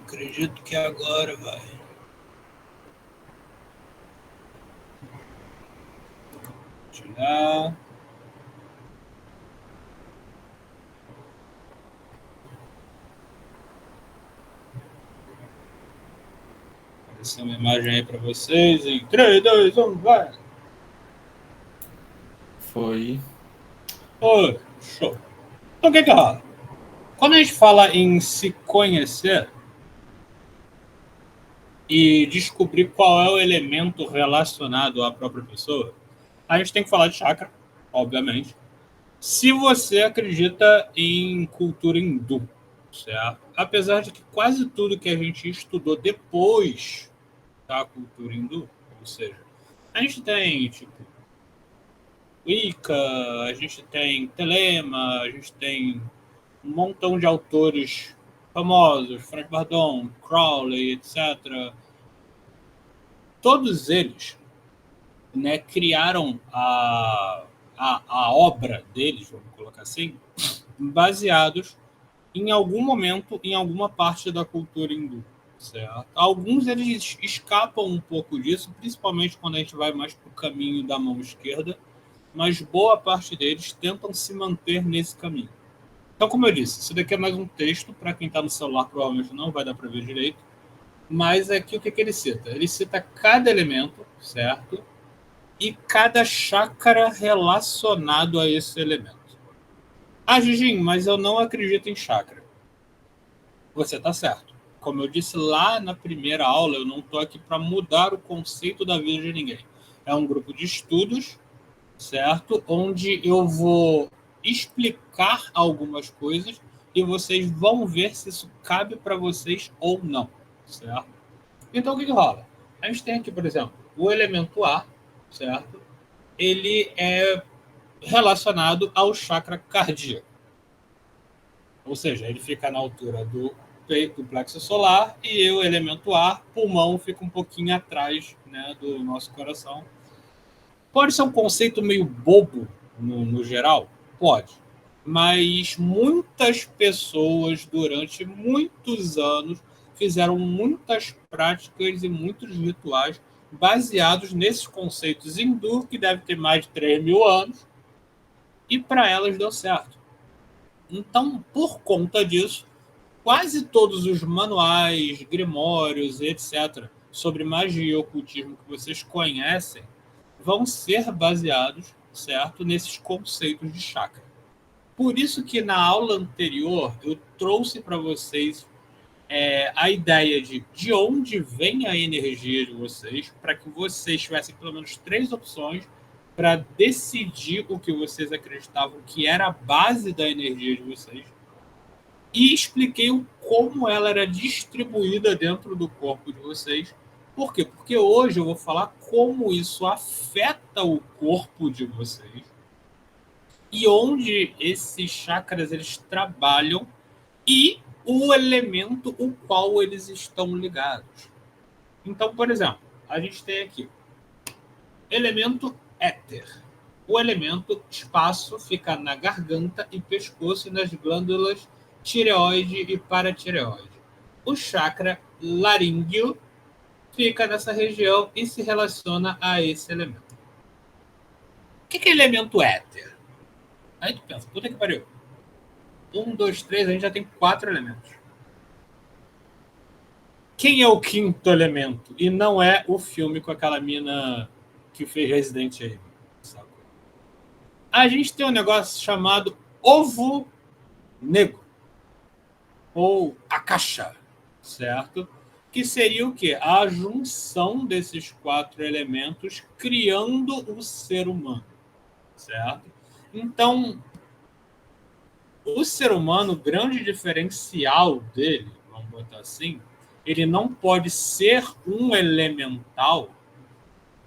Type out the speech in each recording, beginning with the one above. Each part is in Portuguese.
Acredito que agora vai. Tirar. Aparecer uma imagem aí para vocês em 3, 2, 1, vai! Foi. Oi, show. Então o que rola? Quando a gente fala em se conhecer e descobrir qual é o elemento relacionado à própria pessoa, a gente tem que falar de chakra, obviamente. Se você acredita em cultura hindu, certo? Apesar de que quase tudo que a gente estudou depois da cultura hindu, ou seja, a gente tem tipo Wicca, a gente tem Telema, a gente tem um montão de autores famosos, Frank Bardon, Crowley, etc. Todos eles, né, criaram a obra deles, vamos colocar assim, baseados em algum momento, em alguma parte da cultura hindu. Certo? Alguns eles escapam um pouco disso, principalmente quando a gente vai mais para o caminho da mão esquerda, mas boa parte deles tentam se manter nesse caminho. Então, como eu disse, isso daqui é mais um texto, para quem está no celular provavelmente não vai dar para ver direito, mas aqui o que ele cita? Ele cita cada elemento, certo? E cada chakra relacionado a esse elemento. Ah, Gigim, mas eu não acredito em chakra. Você está certo. Como eu disse lá na primeira aula, eu não estou aqui para mudar o conceito da vida de ninguém. É um grupo de estudos, certo? Onde eu vou explicar algumas coisas e vocês vão ver se isso cabe para vocês ou não, certo? Então, o que rola? A gente tem aqui, por exemplo, o elemento ar, certo? Ele é relacionado ao chakra cardíaco. Ou seja, ele fica na altura do peito, do plexo solar, e o elemento ar, pulmão, fica um pouquinho atrás, né, do nosso coração. Pode ser um conceito meio bobo no geral? Pode. Mas muitas pessoas, durante muitos anos, fizeram muitas práticas e muitos rituais baseados nesses conceitos hindu, que deve ter mais de 3.000 anos, e para elas deu certo. Então, por conta disso, quase todos os manuais, grimórios, etc., sobre magia e ocultismo que vocês conhecem vão ser baseados, certo, nesses conceitos de chakra. Por isso que na aula anterior eu trouxe para vocês a ideia de onde vem a energia de vocês, para que vocês tivessem pelo menos 3 opções para decidir o que vocês acreditavam que era a base da energia de vocês. E expliquei como ela era distribuída dentro do corpo de vocês. Por quê? Porque hoje eu vou falar como isso afeta o corpo de vocês e onde esses chakras eles trabalham e o elemento o qual eles estão ligados. Então, por exemplo, a gente tem aqui elemento éter. O elemento espaço fica na garganta e pescoço e nas glândulas tireoide e paratireoide. O chakra laríngeo fica nessa região e se relaciona a esse elemento. O que é elemento éter? Aí tu pensa, puta que pariu. 1, 2, 3, a gente já tem 4 elementos. Quem é o quinto elemento? E não é o filme com aquela mina que fez Resident Evil. A gente tem um negócio chamado ovo negro. Ou akasha, certo? Que seria o quê? A junção desses 4 elementos criando o ser humano, certo? Então, o ser humano, o grande diferencial dele, vamos botar assim, ele não pode ser um elemental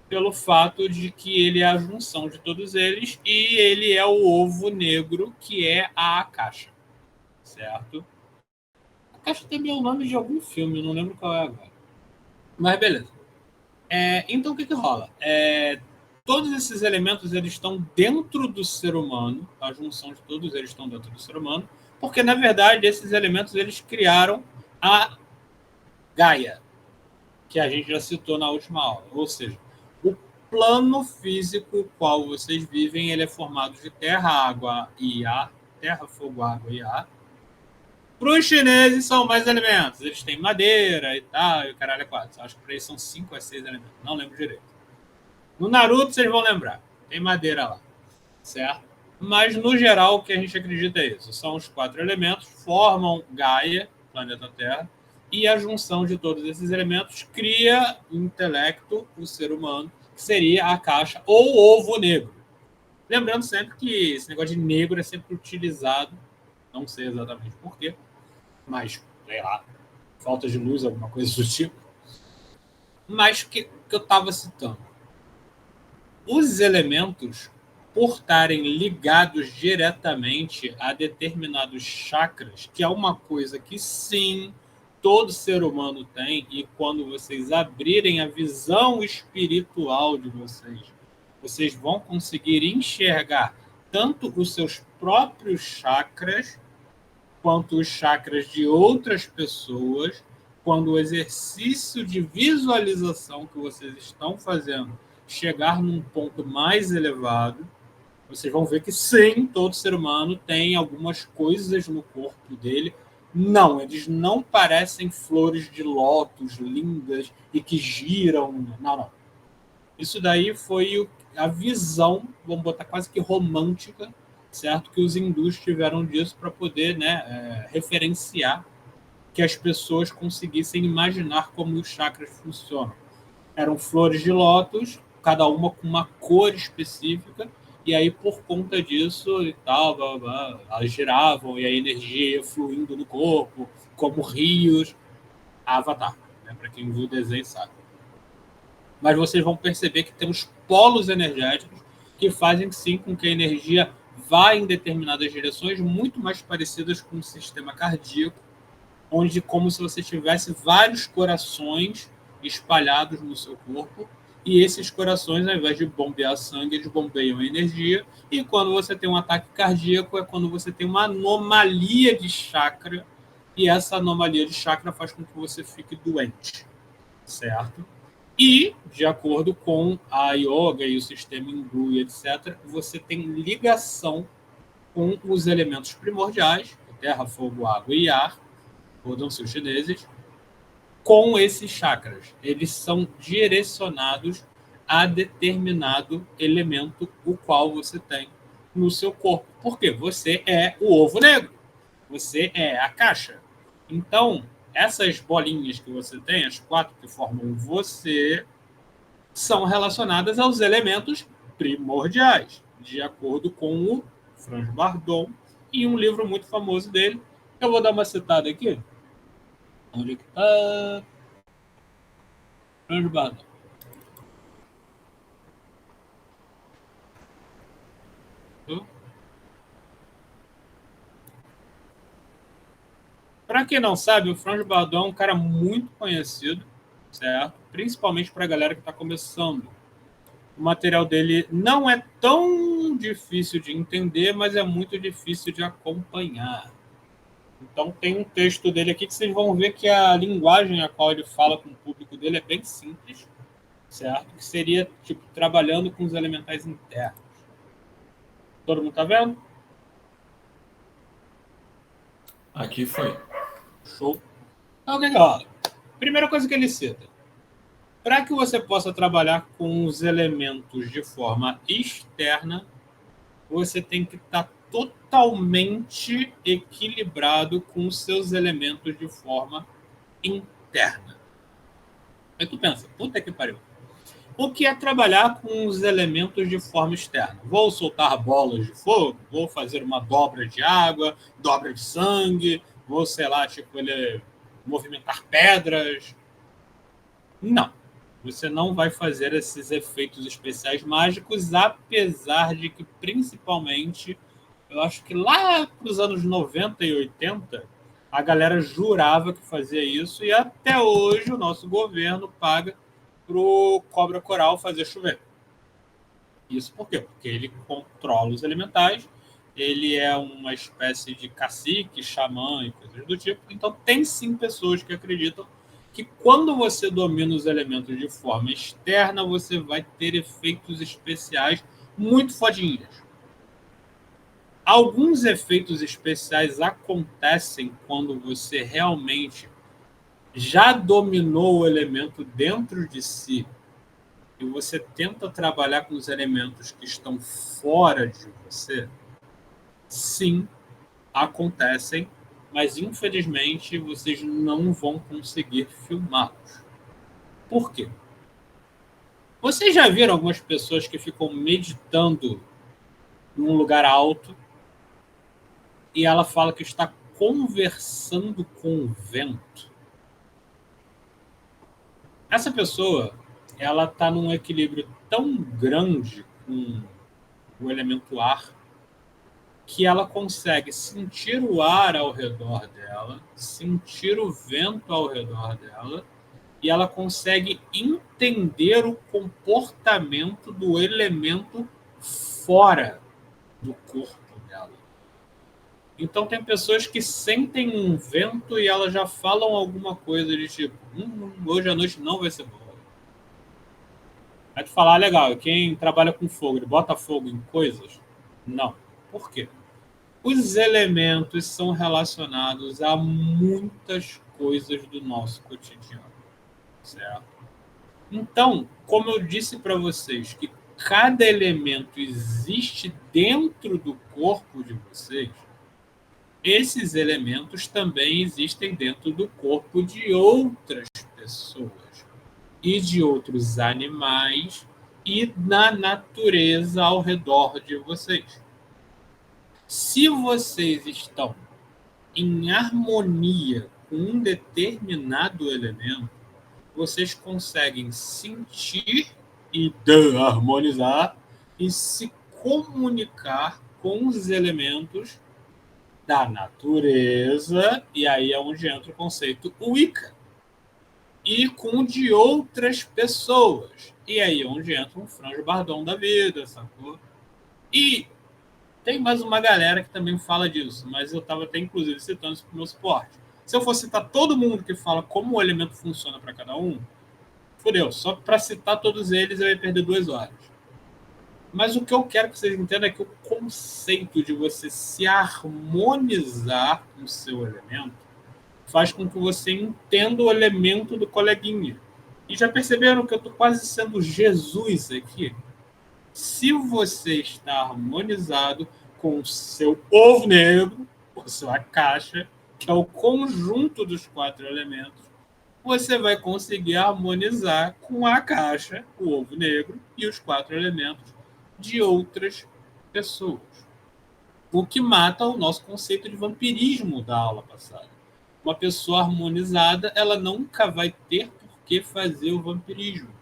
pelo fato de que ele é a junção de todos eles e ele é o ovo negro, que é a akasha, certo? Akasha também é o nome de algum filme, não lembro qual é agora. Mas beleza. Então o que rola? Todos esses elementos eles estão dentro do ser humano, a junção de todos eles estão dentro do ser humano, porque na verdade esses elementos eles criaram a Gaia, que a gente já citou na última aula. Ou seja, o plano físico qual vocês vivem, ele é formado de terra, água e ar. Terra, fogo, água e ar. Para os chineses são mais elementos. Eles têm madeira e tal, e o caralho é 4. Acho que para eles são 5 a 6 elementos. Não lembro direito. No Naruto vocês vão lembrar. Tem madeira lá. Certo? Mas, no geral, o que a gente acredita é isso. São os 4 elementos, formam Gaia, planeta Terra, e a junção de todos esses elementos cria o intelecto, o ser humano, que seria a caixa ou ovo negro. Lembrando sempre que esse negócio de negro é sempre utilizado, não sei exatamente porquê, mas, sei lá, falta de luz, alguma coisa do tipo. Mas que eu estava citando. Os elementos, por estarem ligados diretamente a determinados chakras, que é uma coisa que, sim, todo ser humano tem, e quando vocês abrirem a visão espiritual de vocês, vocês vão conseguir enxergar tanto os seus próprios chakras, quanto os chakras de outras pessoas, quando o exercício de visualização que vocês estão fazendo chegar num ponto mais elevado, vocês vão ver que sim, todo ser humano tem algumas coisas no corpo dele. Não, eles não parecem flores de lótus lindas e que giram. Não, não. Isso daí foi a visão, vamos botar quase que romântica, certo? Que os hindus tiveram disso para poder, né, referenciar que as pessoas conseguissem imaginar como os chakras funcionam. Eram flores de lótus, cada uma com uma cor específica, e aí por conta disso e tal, blá, blá, blá, elas giravam e a energia ia fluindo no corpo, como rios. Avatar, né? Para quem viu o desenho sabe. Mas vocês vão perceber que tem os polos energéticos que fazem sim com que a energia vá em determinadas direções muito mais parecidas com o sistema cardíaco, onde como se você tivesse vários corações espalhados no seu corpo, e esses corações, ao invés de bombear sangue, eles bombeiam energia, e quando você tem um ataque cardíaco é quando você tem uma anomalia de chakra, e essa anomalia de chakra faz com que você fique doente, certo? E, de acordo com a yoga e o sistema hindu e etc., você tem ligação com os elementos primordiais, terra, fogo, água e ar, rodam-se os chineses, com esses chakras. Eles são direcionados a determinado elemento o qual você tem no seu corpo. Porque você é o ovo negro. Você é a caixa. Então, essas bolinhas que você tem, as 4 que formam você, são relacionadas aos elementos primordiais, de acordo com o Franz Bardon, em um livro muito famoso dele. Eu vou dar uma citada aqui. Onde que tá? Franz Bardon. Para quem não sabe, o Franz Bardon é um cara muito conhecido, certo? Principalmente para a galera que está começando. O material dele não é tão difícil de entender, mas é muito difícil de acompanhar. Então tem um texto dele aqui que vocês vão ver que a linguagem a qual ele fala com o público dele é bem simples, certo? Que seria tipo trabalhando com os elementais internos. Todo mundo tá vendo? Aqui foi. Show. Então o que rola? Primeira coisa que ele cita. Para que você possa trabalhar com os elementos de forma externa, você tem que estar totalmente equilibrado com os seus elementos de forma interna. Aí tu pensa, puta que pariu. O que é trabalhar com os elementos de forma externa? Vou soltar bolas de fogo? Vou fazer uma dobra de água, dobra de sangue? Vou, sei lá, tipo, ele movimentar pedras? Não. Você não vai fazer esses efeitos especiais mágicos, apesar de que, principalmente, eu acho que lá para os anos 90 e 80, a galera jurava que fazia isso, e até hoje o nosso governo paga para o cobra coral fazer chover. Isso por quê? Porque ele controla os elementais, ele é uma espécie de cacique, xamã e coisas do tipo. Então tem sim pessoas que acreditam que quando você domina os elementos de forma externa, você vai ter efeitos especiais muito fodinhas. Alguns efeitos especiais acontecem quando você realmente já dominou o elemento dentro de si e você tenta trabalhar com os elementos que estão fora de você. Sim, acontecem, mas infelizmente vocês não vão conseguir filmá-los. Por quê? Vocês já viram algumas pessoas que ficam meditando num lugar alto e ela fala que está conversando com o vento? Essa pessoa, ela está num equilíbrio tão grande com o elemento ar que ela consegue sentir o ar ao redor dela, sentir o vento ao redor dela, e ela consegue entender o comportamento do elemento fora do corpo dela. Então tem pessoas que sentem um vento e elas já falam alguma coisa de tipo, hoje a noite não vai ser boa. Aí tu falar, legal, quem trabalha com fogo, ele bota fogo em coisas? Não. Por quê? Os elementos são relacionados a muitas coisas do nosso cotidiano, certo? Então, como eu disse para vocês, que cada elemento existe dentro do corpo de vocês, esses elementos também existem dentro do corpo de outras pessoas e de outros animais e na natureza ao redor de vocês. Se vocês estão em harmonia com um determinado elemento, vocês conseguem sentir e harmonizar e se comunicar com os elementos da natureza, e aí é onde entra o conceito Wicca, e com de outras pessoas, e aí é onde entra um Franjo Bardon da vida, sacou? E tem mais uma galera que também fala disso, mas eu estava até inclusive citando isso para o meu suporte. Se eu for citar todo mundo que fala como o elemento funciona para cada um, fudeu. Só para citar todos eles eu ia perder 2 horas. Mas o que eu quero que vocês entendam é que o conceito de você se harmonizar com o seu elemento faz com que você entenda o elemento do coleguinha. E já perceberam que eu estou quase sendo Jesus aqui? Se você está harmonizado com o seu ovo negro, ou sua caixa, que é o conjunto dos 4 elementos, você vai conseguir harmonizar com a caixa, o ovo negro e os 4 elementos de outras pessoas. O que mata o nosso conceito de vampirismo da aula passada. Uma pessoa harmonizada, ela nunca vai ter por que fazer o vampirismo.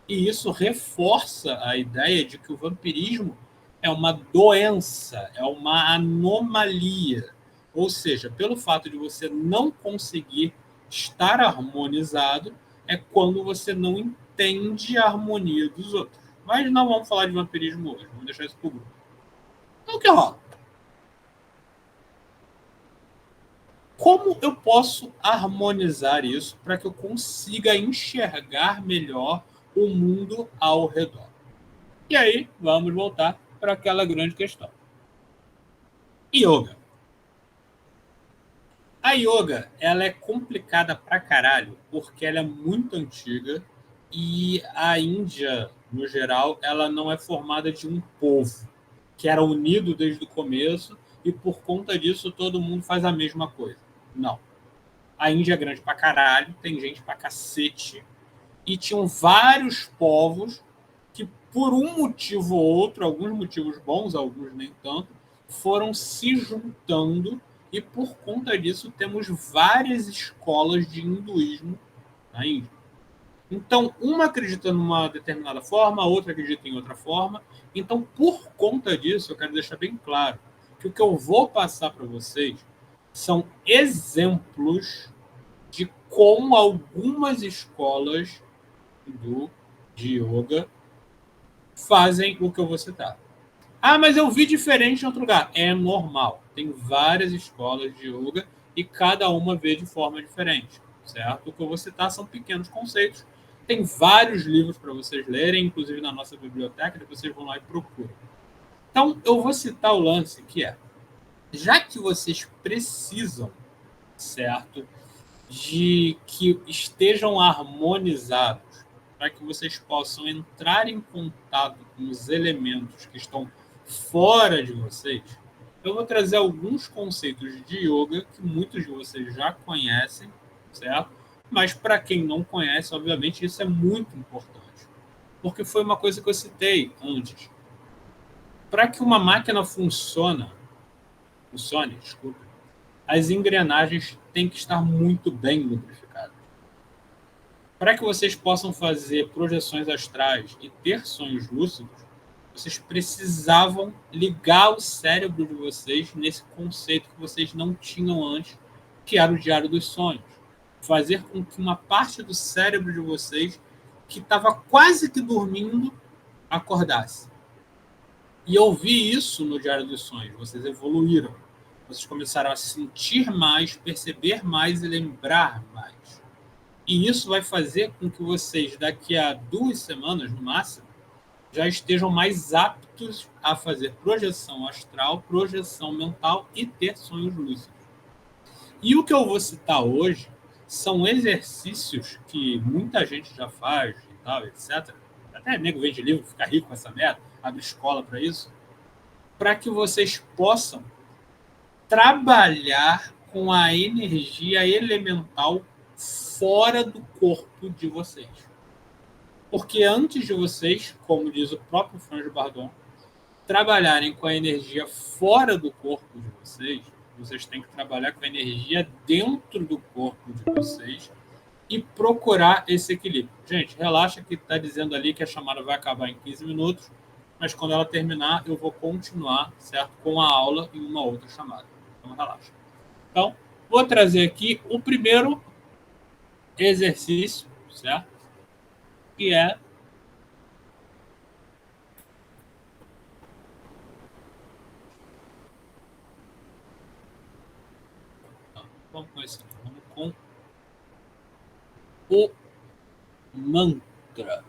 E isso reforça a ideia de que o vampirismo é uma doença, é uma anomalia. Ou seja, pelo fato de você não conseguir estar harmonizado, é quando você não entende a harmonia dos outros. Mas não vamos falar de vampirismo hoje, vamos deixar isso para o grupo. Então, o que rola? Como eu posso harmonizar isso para que eu consiga enxergar melhor o mundo ao redor? E aí, vamos voltar para aquela grande questão. Yoga. A yoga, ela é complicada pra caralho, porque ela é muito antiga e a Índia, no geral, ela não é formada de um povo que era unido desde o começo e por conta disso todo mundo faz a mesma coisa. Não. A Índia é grande pra caralho, tem gente pra cacete e tinham vários povos que por um motivo ou outro, alguns motivos bons, alguns nem tanto, foram se juntando e por conta disso temos várias escolas de hinduísmo na Índia. Então, uma acredita numa determinada forma, a outra acredita em outra forma. Então, por conta disso, eu quero deixar bem claro que o que eu vou passar para vocês são exemplos de como algumas escolas de yoga fazem o que eu vou citar. Ah, mas eu vi diferente em outro lugar. É normal. Tem várias escolas de yoga e cada uma vê de forma diferente. certo? O que eu vou citar são pequenos conceitos. Tem vários livros para vocês lerem, inclusive na nossa biblioteca, depois vocês vão lá e procuram. Então, eu vou citar o lance que é, já que vocês precisam, certo, de que estejam harmonizados, para que vocês possam entrar em contato com os elementos que estão fora de vocês, eu vou trazer alguns conceitos de yoga que muitos de vocês já conhecem, certo? Mas para quem não conhece, obviamente, isso é muito importante. Porque foi uma coisa que eu citei antes. Para que uma máquina funcione, desculpa, as engrenagens têm que estar muito bem lubrificadas. Para que vocês possam fazer projeções astrais e ter sonhos lúcidos, vocês precisavam ligar o cérebro de vocês nesse conceito que vocês não tinham antes, que era o diário dos sonhos. Fazer com que uma parte do cérebro de vocês, que estava quase que dormindo, acordasse. E eu vi isso no diário dos sonhos. Vocês evoluíram. Vocês começaram a sentir mais, perceber mais e lembrar mais. E isso vai fazer com que vocês, daqui a 2 semanas, no máximo, já estejam mais aptos a fazer projeção astral, projeção mental e ter sonhos lúcidos. E o que eu vou citar hoje são exercícios que muita gente já faz e tal, etc. Até nego vende livro, fica rico com essa merda, abre escola para isso, para que vocês possam trabalhar com a energia elemental fora do corpo de vocês. Porque antes de vocês, como diz o próprio Franjo Bardon, trabalharem com a energia fora do corpo de vocês, vocês têm que trabalhar com a energia dentro do corpo de vocês e procurar esse equilíbrio. Gente, relaxa que está dizendo ali que a chamada vai acabar em 15 minutos, mas quando ela terminar, eu vou continuar, certo, com a aula em uma outra chamada. Então, relaxa. Então, vou trazer aqui o primeiro exercício, certo? Que é vamos com o mantra.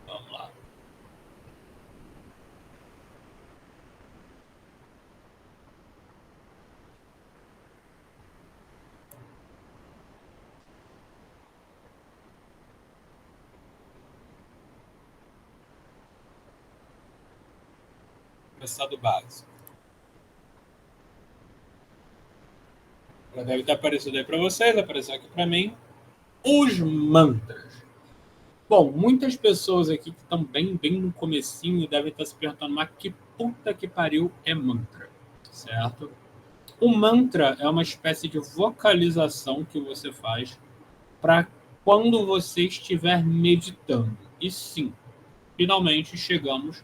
Vamos lá. Começar do básico. Já deve ter aparecido aí para vocês, apareceu aqui para mim. Os mantras. Bom, muitas pessoas aqui que estão bem no comecinho devem estar se perguntando, mas que puta que pariu é mantra, certo? O mantra é uma espécie de vocalização que você faz para quando você estiver meditando. E sim, finalmente chegamos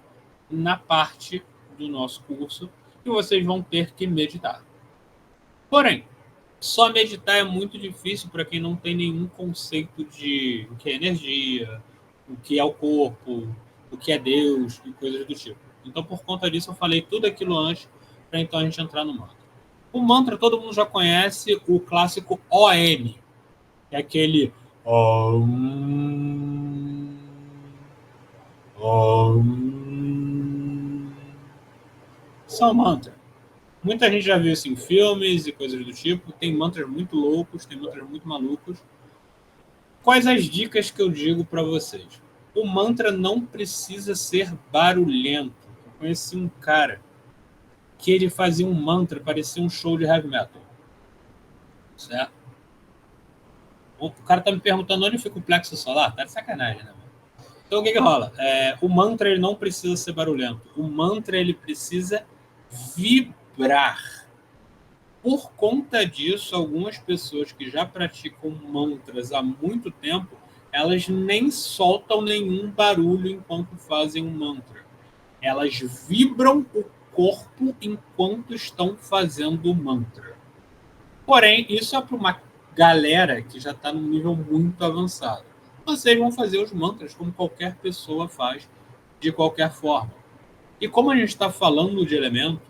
na parte do nosso curso que vocês vão ter que meditar. Porém, só meditar é muito difícil para quem não tem nenhum conceito de o que é energia, o que é o corpo, o que é Deus e coisas do tipo. Então, por conta disso, eu falei tudo aquilo antes para então a gente entrar no mantra. O mantra todo mundo já conhece, o clássico OM, que é aquele Om, Om. São mantra. Muita gente já viu isso em filmes e coisas do tipo. Tem mantras muito loucos, tem mantras muito malucos. Quais as dicas que eu digo para vocês? O mantra não precisa ser barulhento. Eu conheci um cara que ele fazia um mantra, parecia um show de heavy metal. Certo? O cara tá me perguntando onde fica o plexo solar. Tá de sacanagem, né? Então o que rola? O mantra ele não precisa ser barulhento. O mantra ele precisa vibrar. Por conta disso, algumas pessoas que já praticam mantras há muito tempo, elas nem soltam nenhum barulho enquanto fazem um mantra. Elas vibram o corpo enquanto estão fazendo o mantra. Porém, isso é para uma galera que já está num nível muito avançado. Vocês vão fazer os mantras como qualquer pessoa faz, de qualquer forma. E como a gente está falando de elemento,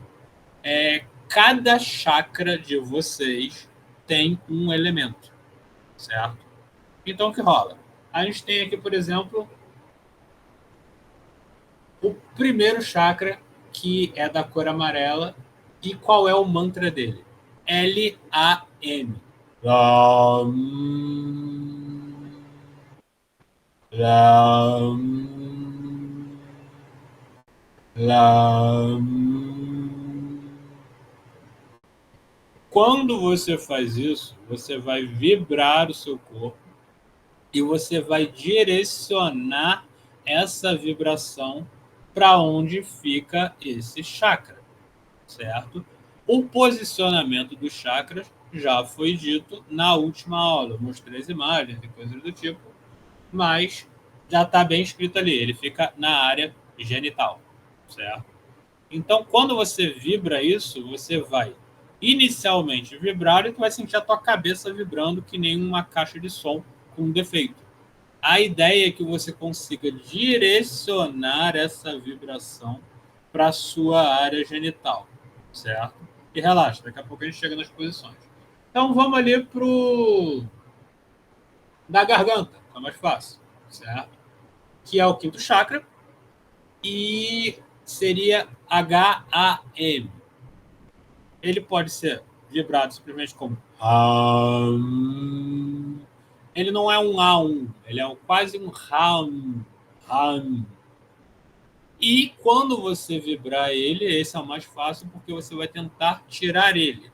cada chakra de vocês tem um elemento, certo? Então, o que rola? A gente tem aqui, por exemplo, o primeiro chakra, que é da cor amarela. E qual é o mantra dele? L-A-M. Lam. Lam. Lam. Quando você faz isso, você vai vibrar o seu corpo e você vai direcionar essa vibração para onde fica esse chakra, certo? O posicionamento dos chakras já foi dito na última aula. Eu mostrei as imagens e coisas do tipo, mas já está bem escrito ali. Ele fica na área genital, certo? Então, quando você vibra isso, você vai inicialmente vibrar e tu vai sentir a tua cabeça vibrando que nem uma caixa de som com defeito. A ideia é que você consiga direcionar essa vibração para a sua área genital, certo? E relaxa, daqui a pouco a gente chega nas posições. Então vamos ali pro da garganta, que é mais fácil, certo? Que é o quinto chakra e seria H-A-M. Ele pode ser vibrado simplesmente como Ham. Ele não é um A1, ele é quase um Ham. Ham. E quando você vibrar ele, esse é o mais fácil, porque você vai tentar tirar ele.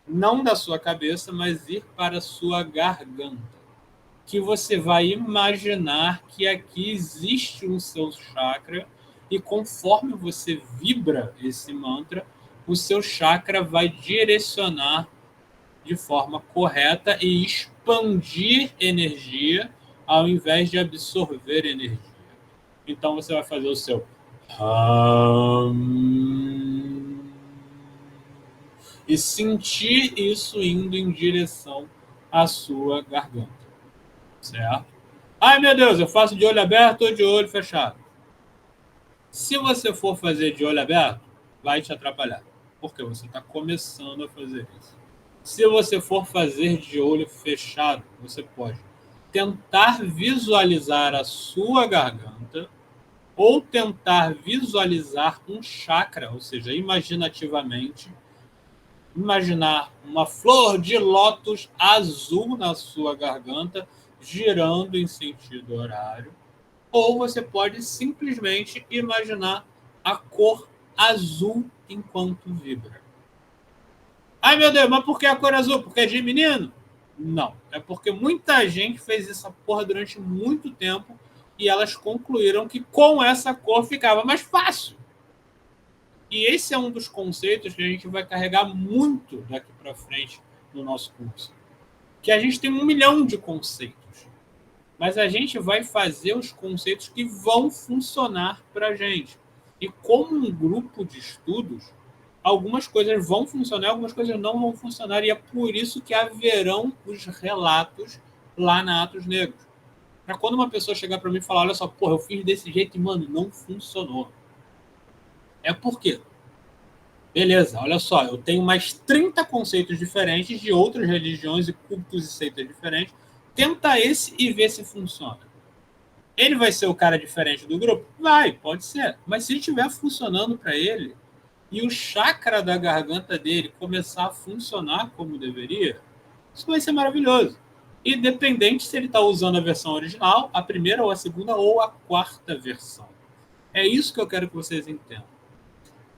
Não da sua cabeça, mas ir para a sua garganta. Que você vai imaginar que aqui existe um seu chakra e conforme você vibra esse mantra, o seu chakra vai direcionar de forma correta e expandir energia ao invés de absorver energia. Então você vai fazer o seu e sentir isso indo em direção à sua garganta, certo? Ai, meu Deus, eu faço de olho aberto ou de olho fechado? Se você for fazer de olho aberto, vai te atrapalhar, porque você está começando a fazer isso. Se você for fazer de olho fechado, você pode tentar visualizar a sua garganta ou tentar visualizar um chakra, ou seja, imaginativamente, imaginar uma flor de lótus azul na sua garganta, girando em sentido horário, ou você pode simplesmente imaginar a cor azul enquanto vibra. Ai, meu Deus, mas por que a cor azul? Porque é de menino? Não, é porque muita gente fez essa porra durante muito tempo e elas concluíram que com essa cor ficava mais fácil. E esse é um dos conceitos que a gente vai carregar muito daqui para frente no nosso curso. Que a gente tem 1 milhão de conceitos, mas a gente vai fazer os conceitos que vão funcionar para a gente. E como um grupo de estudos, algumas coisas vão funcionar, algumas coisas não vão funcionar, e é por isso que haverão os relatos lá na Atos Negros. Para quando uma pessoa chegar para mim e falar, olha só, porra, eu fiz desse jeito e, mano, não funcionou. É por quê? Beleza, olha só, eu tenho mais 30 conceitos diferentes de outras religiões e cultos e seitas diferentes. Tenta esse e vê se funciona. Ele vai ser o cara diferente do grupo? Vai, pode ser. Mas se estiver funcionando para ele e o chakra da garganta dele começar a funcionar como deveria, isso vai ser maravilhoso. Independente se ele está usando a versão original, a primeira ou a segunda ou a quarta versão. É isso que eu quero que vocês entendam.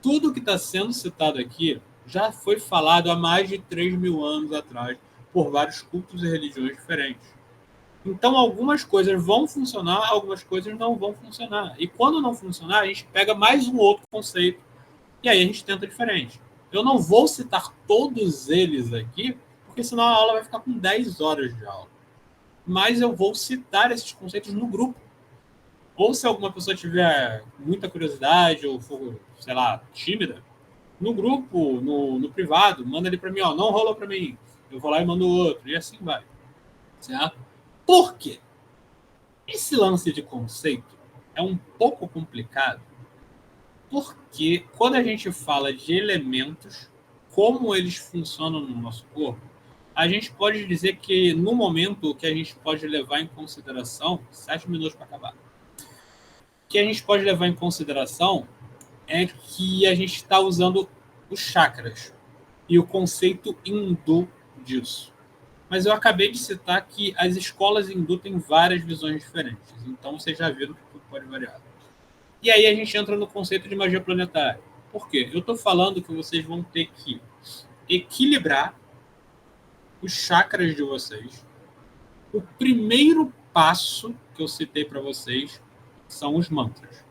Tudo que está sendo citado aqui já foi falado há mais de 3.000 anos atrás por vários cultos e religiões diferentes. Então, algumas coisas vão funcionar, algumas coisas não vão funcionar. E quando não funcionar, a gente pega mais um outro conceito e aí a gente tenta diferente. Eu não vou citar todos eles aqui, porque senão a aula vai ficar com 10 horas de aula. Mas eu vou citar esses conceitos no grupo. Ou se alguma pessoa tiver muita curiosidade ou for, sei lá, tímida, no grupo, no privado, manda ele para mim, ó, não rolou para mim. Eu vou lá e mando outro, e assim vai. Certo? Por quê? Esse lance de conceito é um pouco complicado, Porque quando a gente fala de elementos, como eles funcionam no nosso corpo, a gente pode dizer que, no momento, o que a gente pode levar em consideração, 7 minutos para acabar, o que a gente pode levar em consideração é que a gente está usando os chakras e o conceito hindu disso. Mas eu acabei de citar que as escolas hindu têm várias visões diferentes, então vocês já viram que tudo pode variar. E aí a gente entra no conceito de magia planetária. Por quê? Eu estou falando que vocês vão ter que equilibrar os chakras de vocês. O primeiro passo que eu citei para vocês são os mantras.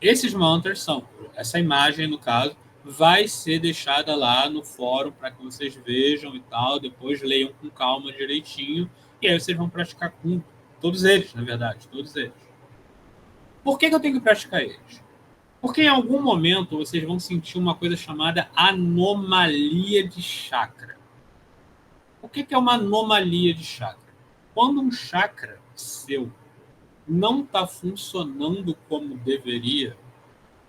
Esses mantras são, essa imagem no caso, vai ser deixada lá no fórum para que vocês vejam e tal, depois leiam com calma direitinho, e aí vocês vão praticar com todos eles, na verdade, todos eles. Por que eu tenho que praticar eles? Porque em algum momento vocês vão sentir uma coisa chamada anomalia de chakra. O que é uma anomalia de chakra? Quando um chakra seu não está funcionando como deveria,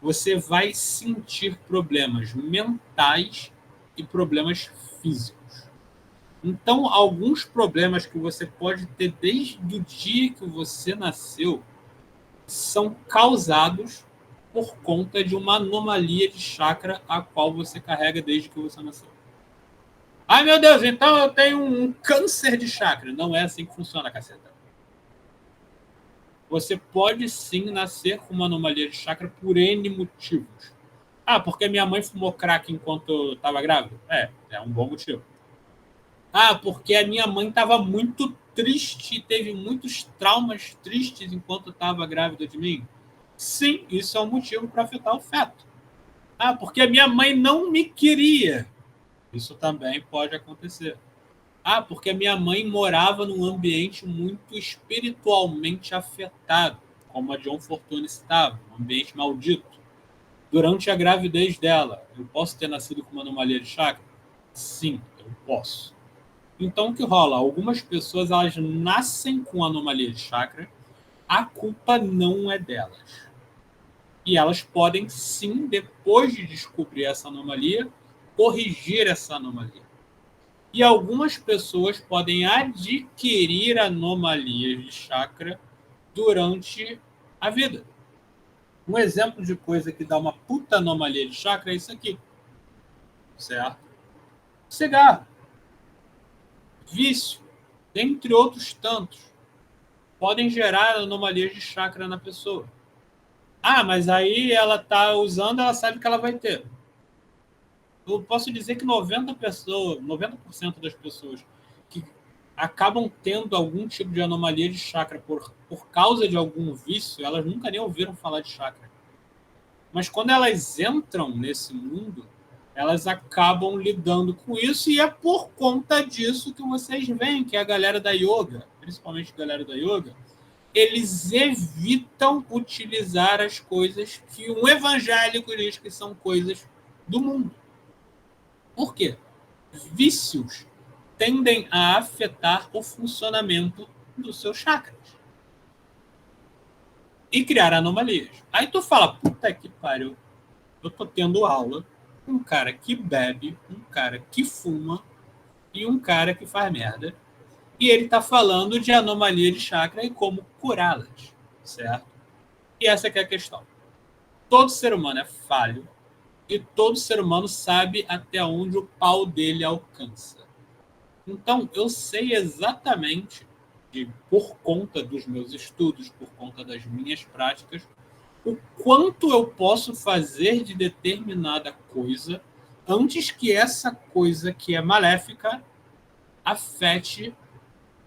você vai sentir problemas mentais e problemas físicos. Então, alguns problemas que você pode ter desde o dia que você nasceu são causados por conta de uma anomalia de chakra a qual você carrega desde que você nasceu. Ai, meu Deus, então eu tenho um câncer de chakra. Não é assim que funciona, caceta. Você pode sim nascer com uma anomalia de chakra por N motivos. Ah, porque minha mãe fumou crack enquanto estava grávida? É um bom motivo. Ah, porque a minha mãe estava muito triste, teve muitos traumas tristes enquanto estava grávida de mim? Sim, isso é um motivo para afetar o feto. Ah, porque a minha mãe não me queria. Isso também pode acontecer. Ah, porque a minha mãe morava num ambiente muito espiritualmente afetado, como a John Fortune estava, um ambiente maldito. Durante a gravidez dela, eu posso ter nascido com uma anomalia de chakra? Sim, eu posso. Então, o que rola? Algumas pessoas elas nascem com anomalia de chakra, a culpa não é delas. E elas podem, sim, depois de descobrir essa anomalia, corrigir essa anomalia. E algumas pessoas podem adquirir anomalias de chakra durante a vida. Um exemplo de coisa que dá uma puta anomalia de chakra é isso aqui. Certo? Cigarro. Vício. Dentre outros tantos. Podem gerar anomalias de chakra na pessoa. Ah, mas aí ela está usando, ela sabe que ela vai ter. Eu posso dizer que 90% das pessoas que acabam tendo algum tipo de anomalia de chakra por causa de algum vício, elas nunca nem ouviram falar de chakra. Mas quando elas entram nesse mundo, elas acabam lidando com isso, e é por conta disso que vocês veem que a galera da yoga, principalmente a galera da yoga, eles evitam utilizar as coisas que um evangélico diz que são coisas do mundo. Por quê? Vícios tendem a afetar o funcionamento dos seus chakras e criar anomalias. Aí tu fala, puta que pariu, eu tô tendo aula com um cara que bebe, um cara que fuma e um cara que faz merda. E ele tá falando de anomalia de chakra e como curá-las, certo? E essa que é a questão. Todo ser humano é falho e todo ser humano sabe até onde o pau dele alcança. Então, eu sei exatamente, por conta dos meus estudos, por conta das minhas práticas, o quanto eu posso fazer de determinada coisa antes que essa coisa que é maléfica afete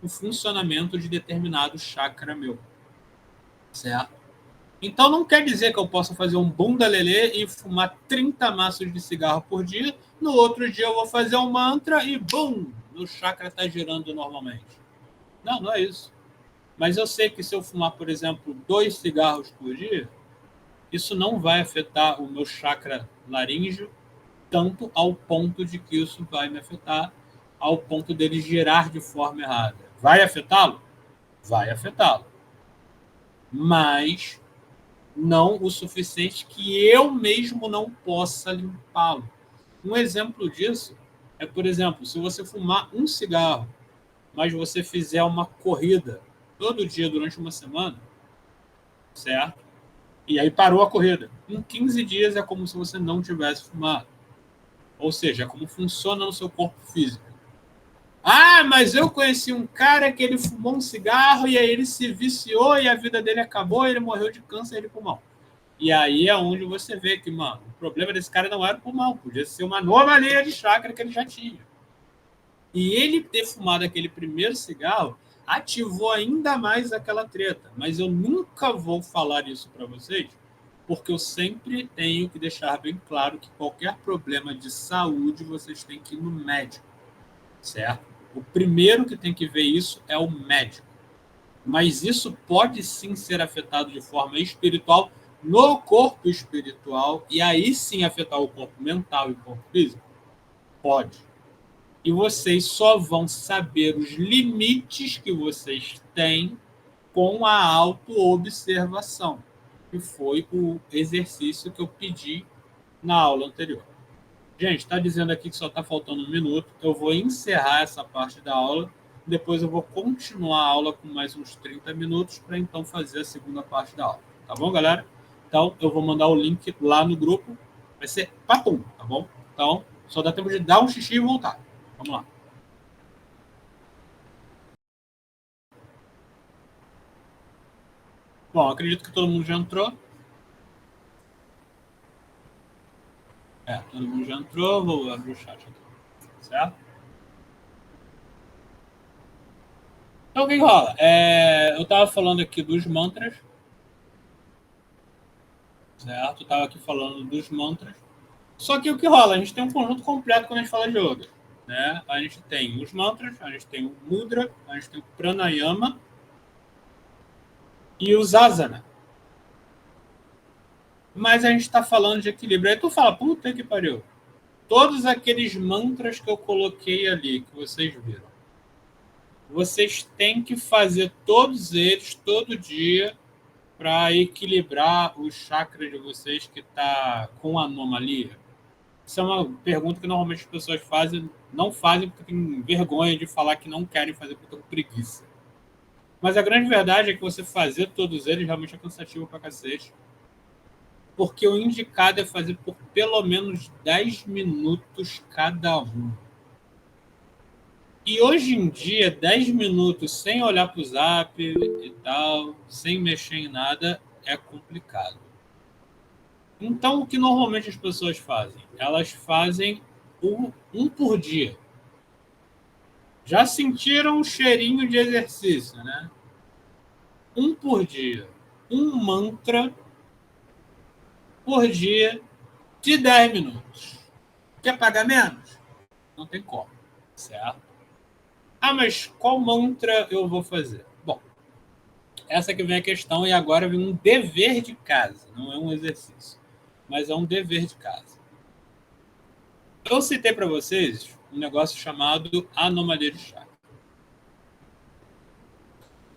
o funcionamento de determinado chakra meu. Certo? Então não quer dizer que eu possa fazer um bunda lelê e fumar 30 maços de cigarro por dia, no outro dia eu vou fazer um mantra e bum, meu chakra está girando normalmente. Não, não é isso. Mas eu sei que se eu fumar, por exemplo, 2 cigarros por dia, isso não vai afetar o meu chakra laríngeo tanto ao ponto de que isso vai me afetar, ao ponto dele girar de forma errada. Vai afetá-lo? Vai afetá-lo. Mas não o suficiente que eu mesmo não possa limpá-lo. Um exemplo disso é, por exemplo, se você fumar um cigarro, mas você fizer uma corrida todo dia durante uma semana, certo? E aí parou a corrida. Em 15 dias é como se você não tivesse fumado. Ou seja, é como funciona no seu corpo físico. Ah, mas eu conheci um cara que ele fumou um cigarro e aí ele se viciou e a vida dele acabou e ele morreu de câncer de pulmão. E aí é onde você vê que, mano, o problema desse cara não era o pulmão, podia ser uma anomalia de chakra que ele já tinha. E ele ter fumado aquele primeiro cigarro ativou ainda mais aquela treta. Mas eu nunca vou falar isso para vocês, porque eu sempre tenho que deixar bem claro que qualquer problema de saúde vocês têm que ir no médico, certo? O primeiro que tem que ver isso é o médico. Mas isso pode sim ser afetado de forma espiritual no corpo espiritual e aí sim afetar o corpo mental e o corpo físico? Pode. E vocês só vão saber os limites que vocês têm com a autoobservação, que foi o exercício que eu pedi na aula anterior. Gente, está dizendo aqui que só está faltando um minuto. Eu vou encerrar essa parte da aula. Depois eu vou continuar a aula com mais uns 30 minutos para então fazer a segunda parte da aula. Tá bom, galera? Então, eu vou mandar o link lá no grupo. Vai ser papum, tá bom? Então, só dá tempo de dar um xixi e voltar. Vamos lá. Bom, acredito que todo mundo já entrou. Todo mundo já entrou. Vou abrir o chat aqui. Certo? Então, o que rola? Eu estava falando aqui dos mantras. Certo? Eu estava aqui falando dos mantras. Só que o que rola? A gente tem um conjunto completo quando a gente fala de yoga. Né? A gente tem os mantras, a gente tem o mudra, a gente tem o pranayama e os asana. Mas a gente está falando de equilíbrio. Aí tu fala, puta que pariu. Todos aqueles mantras que eu coloquei ali, que vocês viram, vocês têm que fazer todos eles todo dia para equilibrar o chakra de vocês que está com anomalia? Isso é uma pergunta que normalmente as pessoas fazem, não fazem porque têm vergonha de falar que não querem fazer porque estão com preguiça. Mas a grande verdade é que você fazer todos eles realmente é cansativo pra cacete. Porque o indicado é fazer por pelo menos 10 minutos cada um. E hoje em dia, 10 minutos sem olhar para o zap e tal, sem mexer em nada, é complicado. Então, o que normalmente as pessoas fazem? Elas fazem um por dia. Já sentiram o cheirinho de exercício, né? Um por dia. Um mantra por dia de 10 minutos. Quer pagar menos? Não tem como, certo? Ah, mas qual mantra eu vou fazer? Bom, essa que vem a questão e agora vem um dever de casa, não é um exercício, mas é um dever de casa. Eu citei para vocês um negócio chamado anomalia de chakra.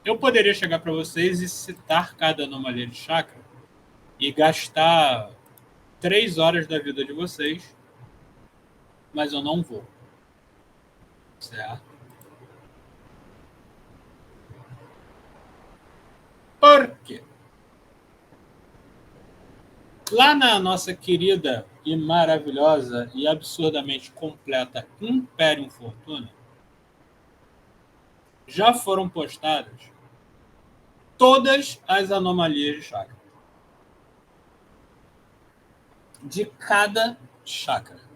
Eu poderia chegar para vocês e citar cada anomalia de chakra e gastar 3 horas da vida de vocês, mas eu não vou. Certo? Por quê? Lá na nossa querida e maravilhosa e absurdamente completa Imperium Fortuna, já foram postadas todas as anomalias de chakra. De cada chakra.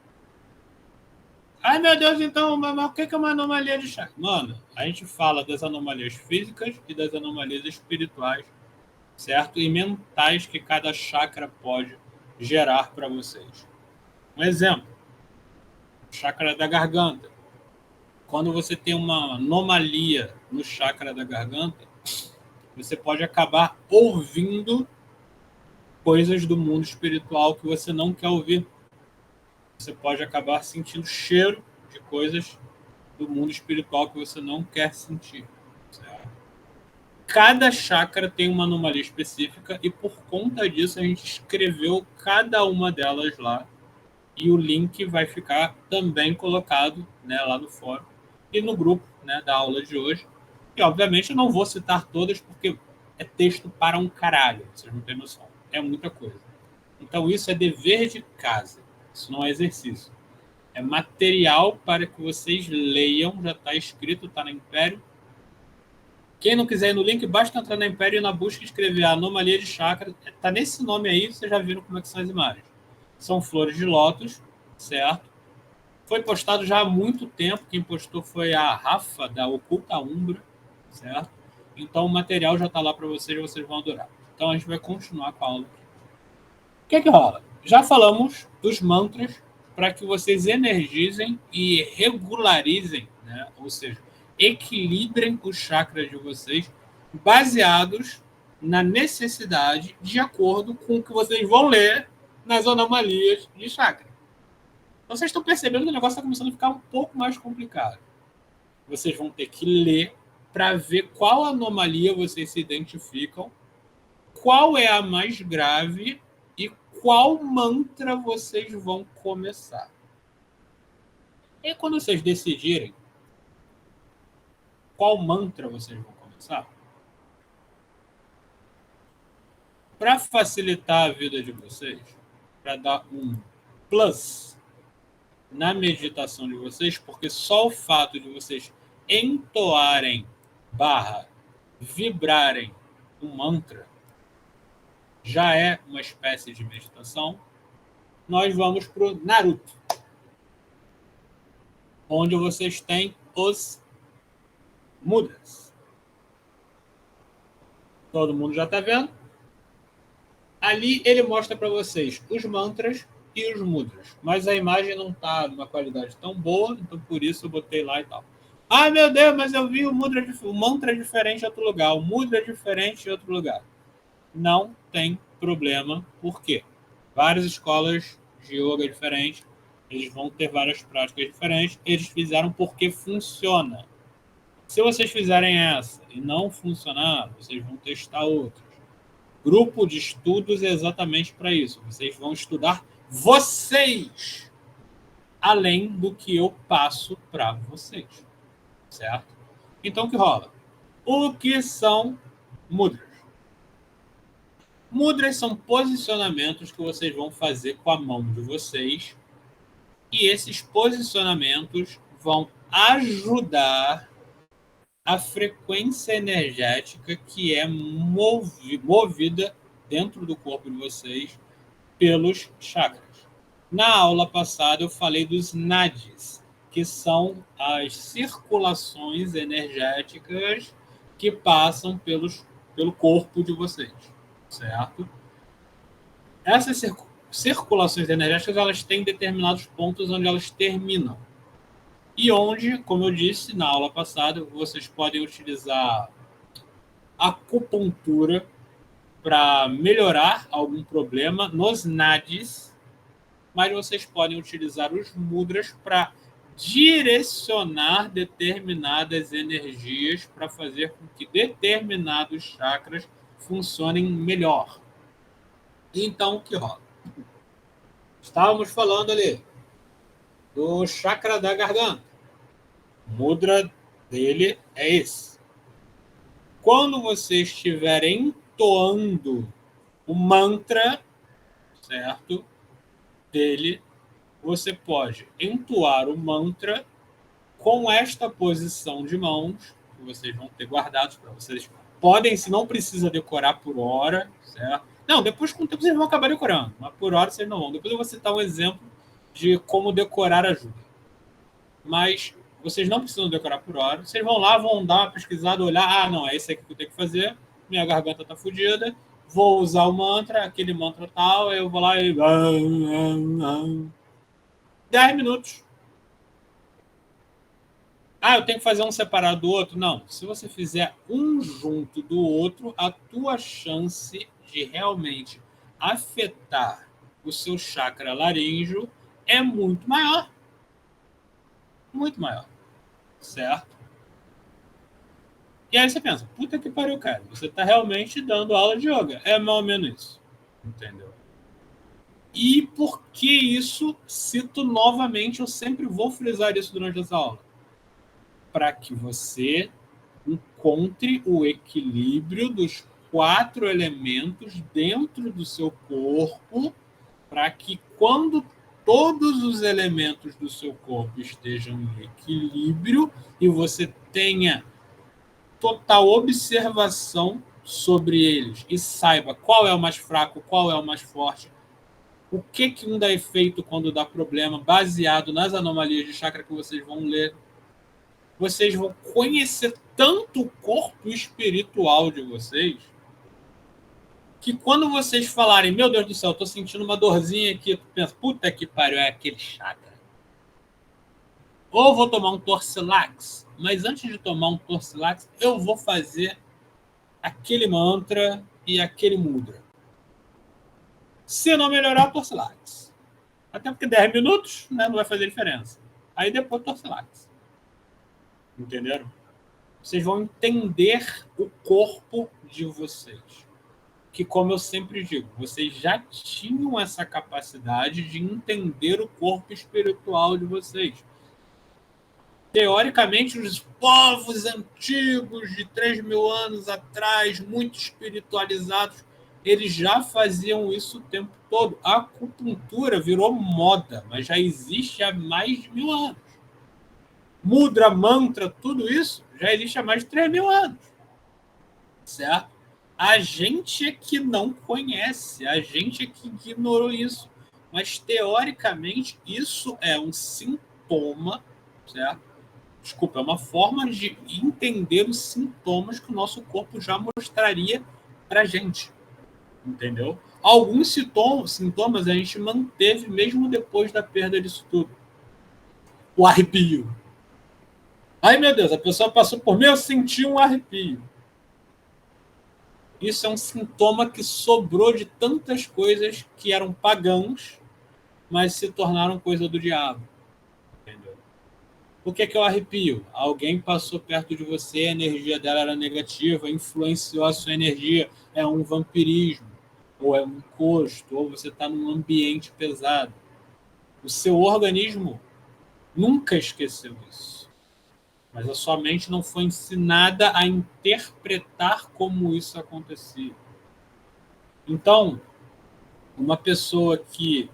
Ai, meu Deus, então, mas o que é uma anomalia de chakra? Mano, a gente fala das anomalias físicas e das anomalias espirituais, certo? E mentais que cada chakra pode gerar para vocês. Um exemplo, chakra da garganta. Quando você tem uma anomalia no chakra da garganta, você pode acabar ouvindo coisas do mundo espiritual que você não quer ouvir. Você pode acabar sentindo cheiro de coisas do mundo espiritual que você não quer sentir. Certo? Cada chakra tem uma anomalia específica e por conta disso a gente escreveu cada uma delas lá e o link vai ficar também colocado, né, lá no fórum e no grupo, né, da aula de hoje. E obviamente eu não vou citar todas porque é texto para um caralho, vocês não têm noção. É muita coisa. Então isso é dever de casa, isso não é exercício. É material para que vocês leiam, já está escrito, está na Império. Quem não quiser ir no link, basta entrar na Império e na busca escrever a anomalia de chakra. Está nesse nome aí, vocês já viram como é que são as imagens. São flores de lótus, certo? Foi postado já há muito tempo. Quem postou foi a Rafa, da Oculta Umbra, certo? Então o material já está lá para vocês, vocês vão adorar. Então a gente vai continuar com a aula. O que é que rola? Já falamos dos mantras para que vocês energizem e regularizem, né? Ou seja, equilibrem os chakras de vocês baseados na necessidade de acordo com o que vocês vão ler nas anomalias de chakra. Então, vocês estão percebendo que o negócio está começando a ficar um pouco mais complicado. Vocês vão ter que ler para ver qual anomalia vocês se identificam, qual é a mais grave e qual mantra vocês vão começar. E quando vocês decidirem qual mantra vocês vão começar, para facilitar a vida de vocês, para dar um plus na meditação de vocês, porque só o fato de vocês entoarem vibrarem um mantra já é uma espécie de meditação, nós vamos para o Naruto, onde vocês têm os mudras. Todo mundo já está vendo? Ali ele mostra para vocês os mantras e os mudras, mas a imagem não está numa qualidade tão boa, então por isso eu botei lá e tal. Ah, meu Deus, mas eu vi o mantra diferente em outro lugar, o mudra diferente em outro lugar. Não tem problema, por quê? Várias escolas de yoga diferentes, eles vão ter várias práticas diferentes, eles fizeram porque funciona. Se vocês fizerem essa e não funcionar, vocês vão testar outras. Grupo de estudos é exatamente para isso. Vocês vão estudar vocês, além do que eu passo para vocês, certo? Então, o que rola? O que são mudras? Mudras são posicionamentos que vocês vão fazer com a mão de vocês e esses posicionamentos vão ajudar a frequência energética que é movida dentro do corpo de vocês pelos chakras. Na aula passada eu falei dos nadis, que são as circulações energéticas que passam pelo corpo de vocês, certo? Essas circulações energéticas elas têm determinados pontos onde elas terminam. E onde, como eu disse na aula passada, vocês podem utilizar acupuntura para melhorar algum problema nos nadis, mas vocês podem utilizar os mudras para direcionar determinadas energias para fazer com que determinados chakras funcionem melhor. Então, o que rola? Estávamos falando ali do chakra da garganta. O mudra dele é esse. Quando você estiver entoando o mantra, certo? Dele, você pode entoar o mantra com esta posição de mãos que vocês vão ter guardados para vocês. Podem, se não precisa decorar por hora, certo? Não, depois com o tempo vocês vão acabar decorando, mas por hora vocês não vão. Depois eu vou citar um exemplo de como decorar ajuda. Mas vocês não precisam decorar por hora. Vocês vão lá, vão dar uma pesquisada, olhar, ah, não, é esse aqui que eu tenho que fazer, minha garganta tá fodida, vou usar o mantra, aquele mantra tal, eu vou lá e... 10 minutos. Ah, eu tenho que fazer um separado do outro? Não. Se você fizer um junto do outro, a tua chance de realmente afetar o seu chakra laríngeo é muito maior. Muito maior. Certo? E aí você pensa, puta que pariu, cara, você está realmente dando aula de yoga. É mais ou menos isso, entendeu? E por que isso? Cito novamente, eu sempre vou frisar isso durante essa aula. Para que você encontre o equilíbrio dos 4 elementos dentro do seu corpo, para que quando todos os elementos do seu corpo estejam em equilíbrio e você tenha total observação sobre eles e saiba qual é o mais fraco, qual é o mais forte, o que um dá efeito quando dá problema, baseado nas anomalias de chakra que vocês vão ler. Vocês vão conhecer tanto o corpo espiritual de vocês que quando vocês falarem, meu Deus do céu, eu tô sentindo uma dorzinha aqui, tu pensa, puta que pariu, é aquele chakra. Ou vou tomar um Torcilax, mas antes de tomar um Torcilax, eu vou fazer aquele mantra e aquele mudra. Se não melhorar, Torcilax. Até porque 10 minutos, né, não vai fazer diferença. Aí depois Torcilax. Entenderam? Vocês vão entender o corpo de vocês. Que, como eu sempre digo, vocês já tinham essa capacidade de entender o corpo espiritual de vocês. Teoricamente, os povos antigos de 3.000 anos atrás, muito espiritualizados, eles já faziam isso o tempo todo. A acupuntura virou moda, mas já existe há mais de 1.000 anos. Mudra, mantra, tudo isso já existe há mais de 3.000 anos. Certo? A gente é que não conhece, a gente é que ignorou isso. Mas, teoricamente, isso é um sintoma, certo? Desculpa, é uma forma de entender os sintomas que o nosso corpo já mostraria pra gente. Entendeu? Alguns sintomas a gente manteve mesmo depois da perda disso tudo. O arrepio. Ai, meu Deus, a pessoa passou por mim, eu senti um arrepio. Isso é um sintoma que sobrou de tantas coisas que eram pagãos, mas se tornaram coisa do diabo. Entendeu? O que é o arrepio? Alguém passou perto de você, a energia dela era negativa, influenciou a sua energia. É um vampirismo, ou é um encosto, ou você está num ambiente pesado. O seu organismo nunca esqueceu isso. Mas a sua mente não foi ensinada a interpretar como isso acontecia. Então, uma pessoa que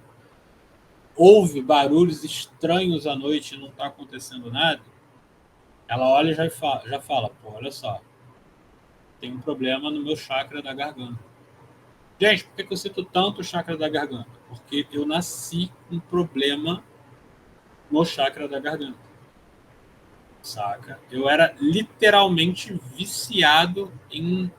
ouve barulhos estranhos à noite e não está acontecendo nada, ela olha e já fala, pô, olha só, tem um problema no meu chakra da garganta. Gente, por que eu cito tanto o chakra da garganta? Porque eu nasci com um problema no chakra da garganta. Saca? Eu era literalmente viciado em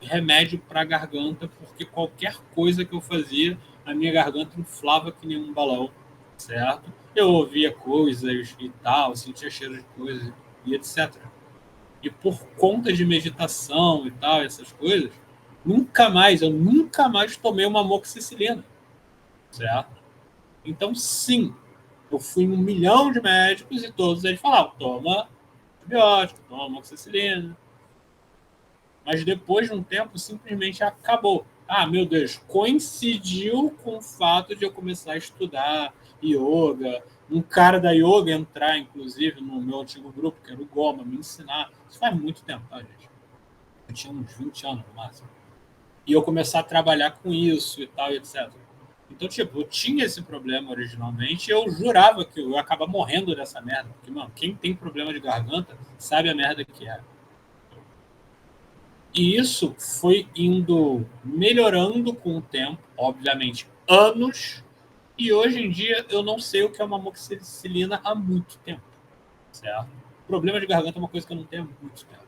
remédio para garganta, porque qualquer coisa que eu fazia, a minha garganta inflava que nem um balão, certo? Eu ouvia coisas e tal, sentia cheiro de coisas e etc. E por conta de meditação e tal, essas coisas, eu nunca mais tomei uma amoxicilina, certo? Então, sim, eu fui em 1 milhão de médicos e todos eles falavam, toma antibiótico, toma amoxicilina. Mas depois de um tempo, simplesmente acabou. Ah, meu Deus, coincidiu com o fato de eu começar a estudar yoga, um cara da yoga entrar, inclusive, no meu antigo grupo, que era o Goma, me ensinar. Isso faz muito tempo, tá, gente? Eu tinha uns 20 anos no máximo. E eu começar a trabalhar com isso e tal, etc. Então, tipo, eu tinha esse problema originalmente e eu jurava que eu ia acabar morrendo dessa merda. Porque, mano, quem tem problema de garganta sabe a merda que é. E isso foi indo melhorando com o tempo, obviamente, anos. E hoje em dia eu não sei o que é uma amoxicilina há muito tempo. Certo? Problema de garganta é uma coisa que eu não tenho há muito tempo.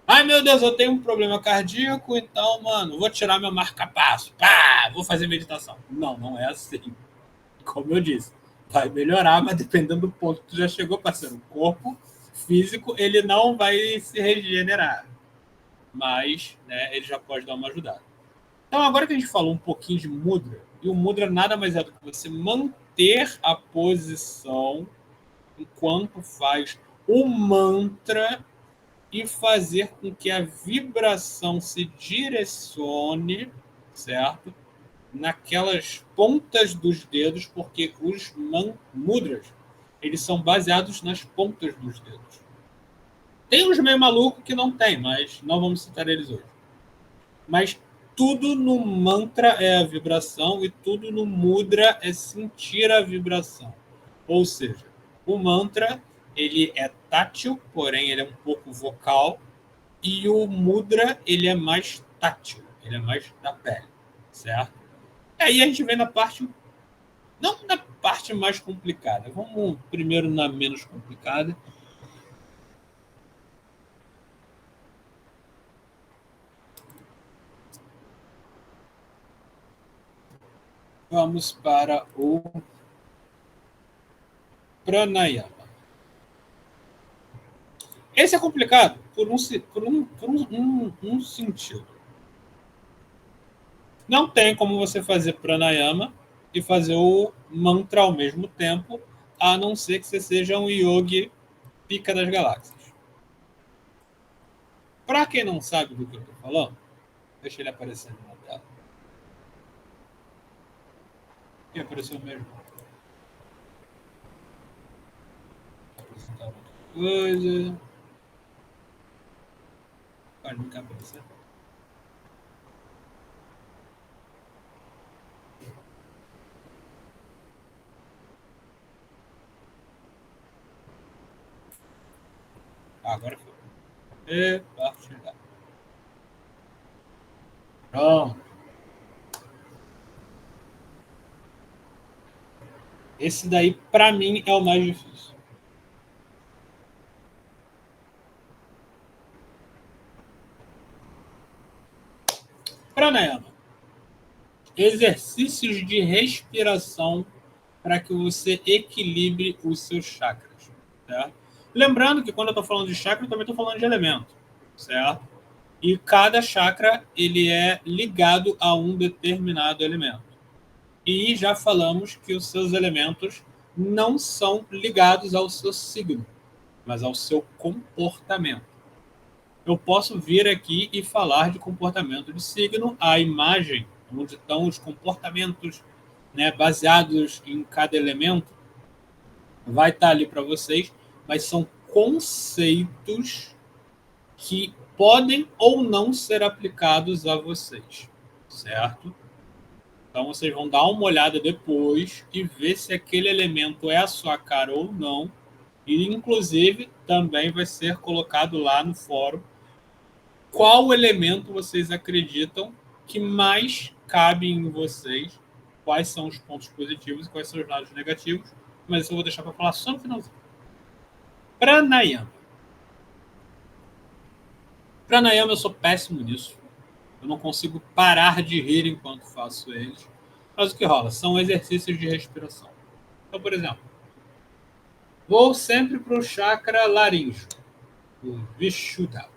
Ai, meu Deus, eu tenho um problema cardíaco, então, mano, vou tirar meu marca-passo. Pá, vou fazer meditação. Não, não é assim. Como eu disse, vai melhorar, mas dependendo do ponto que tu já chegou, parceiro, o corpo físico, ele não vai se regenerar. Mas, né, ele já pode dar uma ajudada. Então, agora que a gente falou um pouquinho de mudra, e o mudra nada mais é do que você manter a posição enquanto faz o mantra e fazer com que a vibração se direcione, certo? Naquelas pontas dos dedos, porque os mudras, eles são baseados nas pontas dos dedos. Tem uns meio malucos que não tem, mas não vamos citar eles hoje. Mas tudo no mantra é a vibração e tudo no mudra é sentir a vibração. Ou seja, o mantra ele é tátil, porém ele é um pouco vocal, e o mudra ele é mais tátil, ele é mais da pele, certo? Aí a gente vem na parte, não na parte mais complicada, vamos primeiro na menos complicada. Vamos para o pranayama. Esse é complicado por um sentido. Não tem como você fazer pranayama e fazer o mantra ao mesmo tempo, a não ser que você seja um yogi pica das galáxias. Para quem não sabe do que eu estou falando, deixa ele aparecendo na tela. E apareceu mesmo. Vou apresentar outra coisa. Pode nunca aparecer. Agora foi. E partilhar. Pronto. Esse daí, para mim, é o mais difícil. Pranayama. Exercícios de respiração para que você equilibre os seus chakras. Certo? Lembrando que quando eu estou falando de chakra, eu também estou falando de elemento. Certo? E cada chakra ele é ligado a um determinado elemento. E já falamos que os seus elementos não são ligados ao seu signo, mas ao seu comportamento. Eu posso vir aqui e falar de comportamento de signo, a imagem onde estão os comportamentos, né, baseados em cada elemento, vai estar ali para vocês, mas são conceitos que podem ou não ser aplicados a vocês, certo? Então vocês vão dar uma olhada depois e ver se aquele elemento é a sua cara ou não. E inclusive também vai ser colocado lá no fórum qual elemento vocês acreditam que mais cabe em vocês, quais são os pontos positivos e quais são os lados negativos, mas isso eu vou deixar para falar só no finalzinho. Pranayama. Pranayama eu sou péssimo nisso. Eu não consigo parar de rir enquanto faço eles. Mas o que rola? São exercícios de respiração. Então, por exemplo, vou sempre para o chakra laríngeo, o Vishuddha.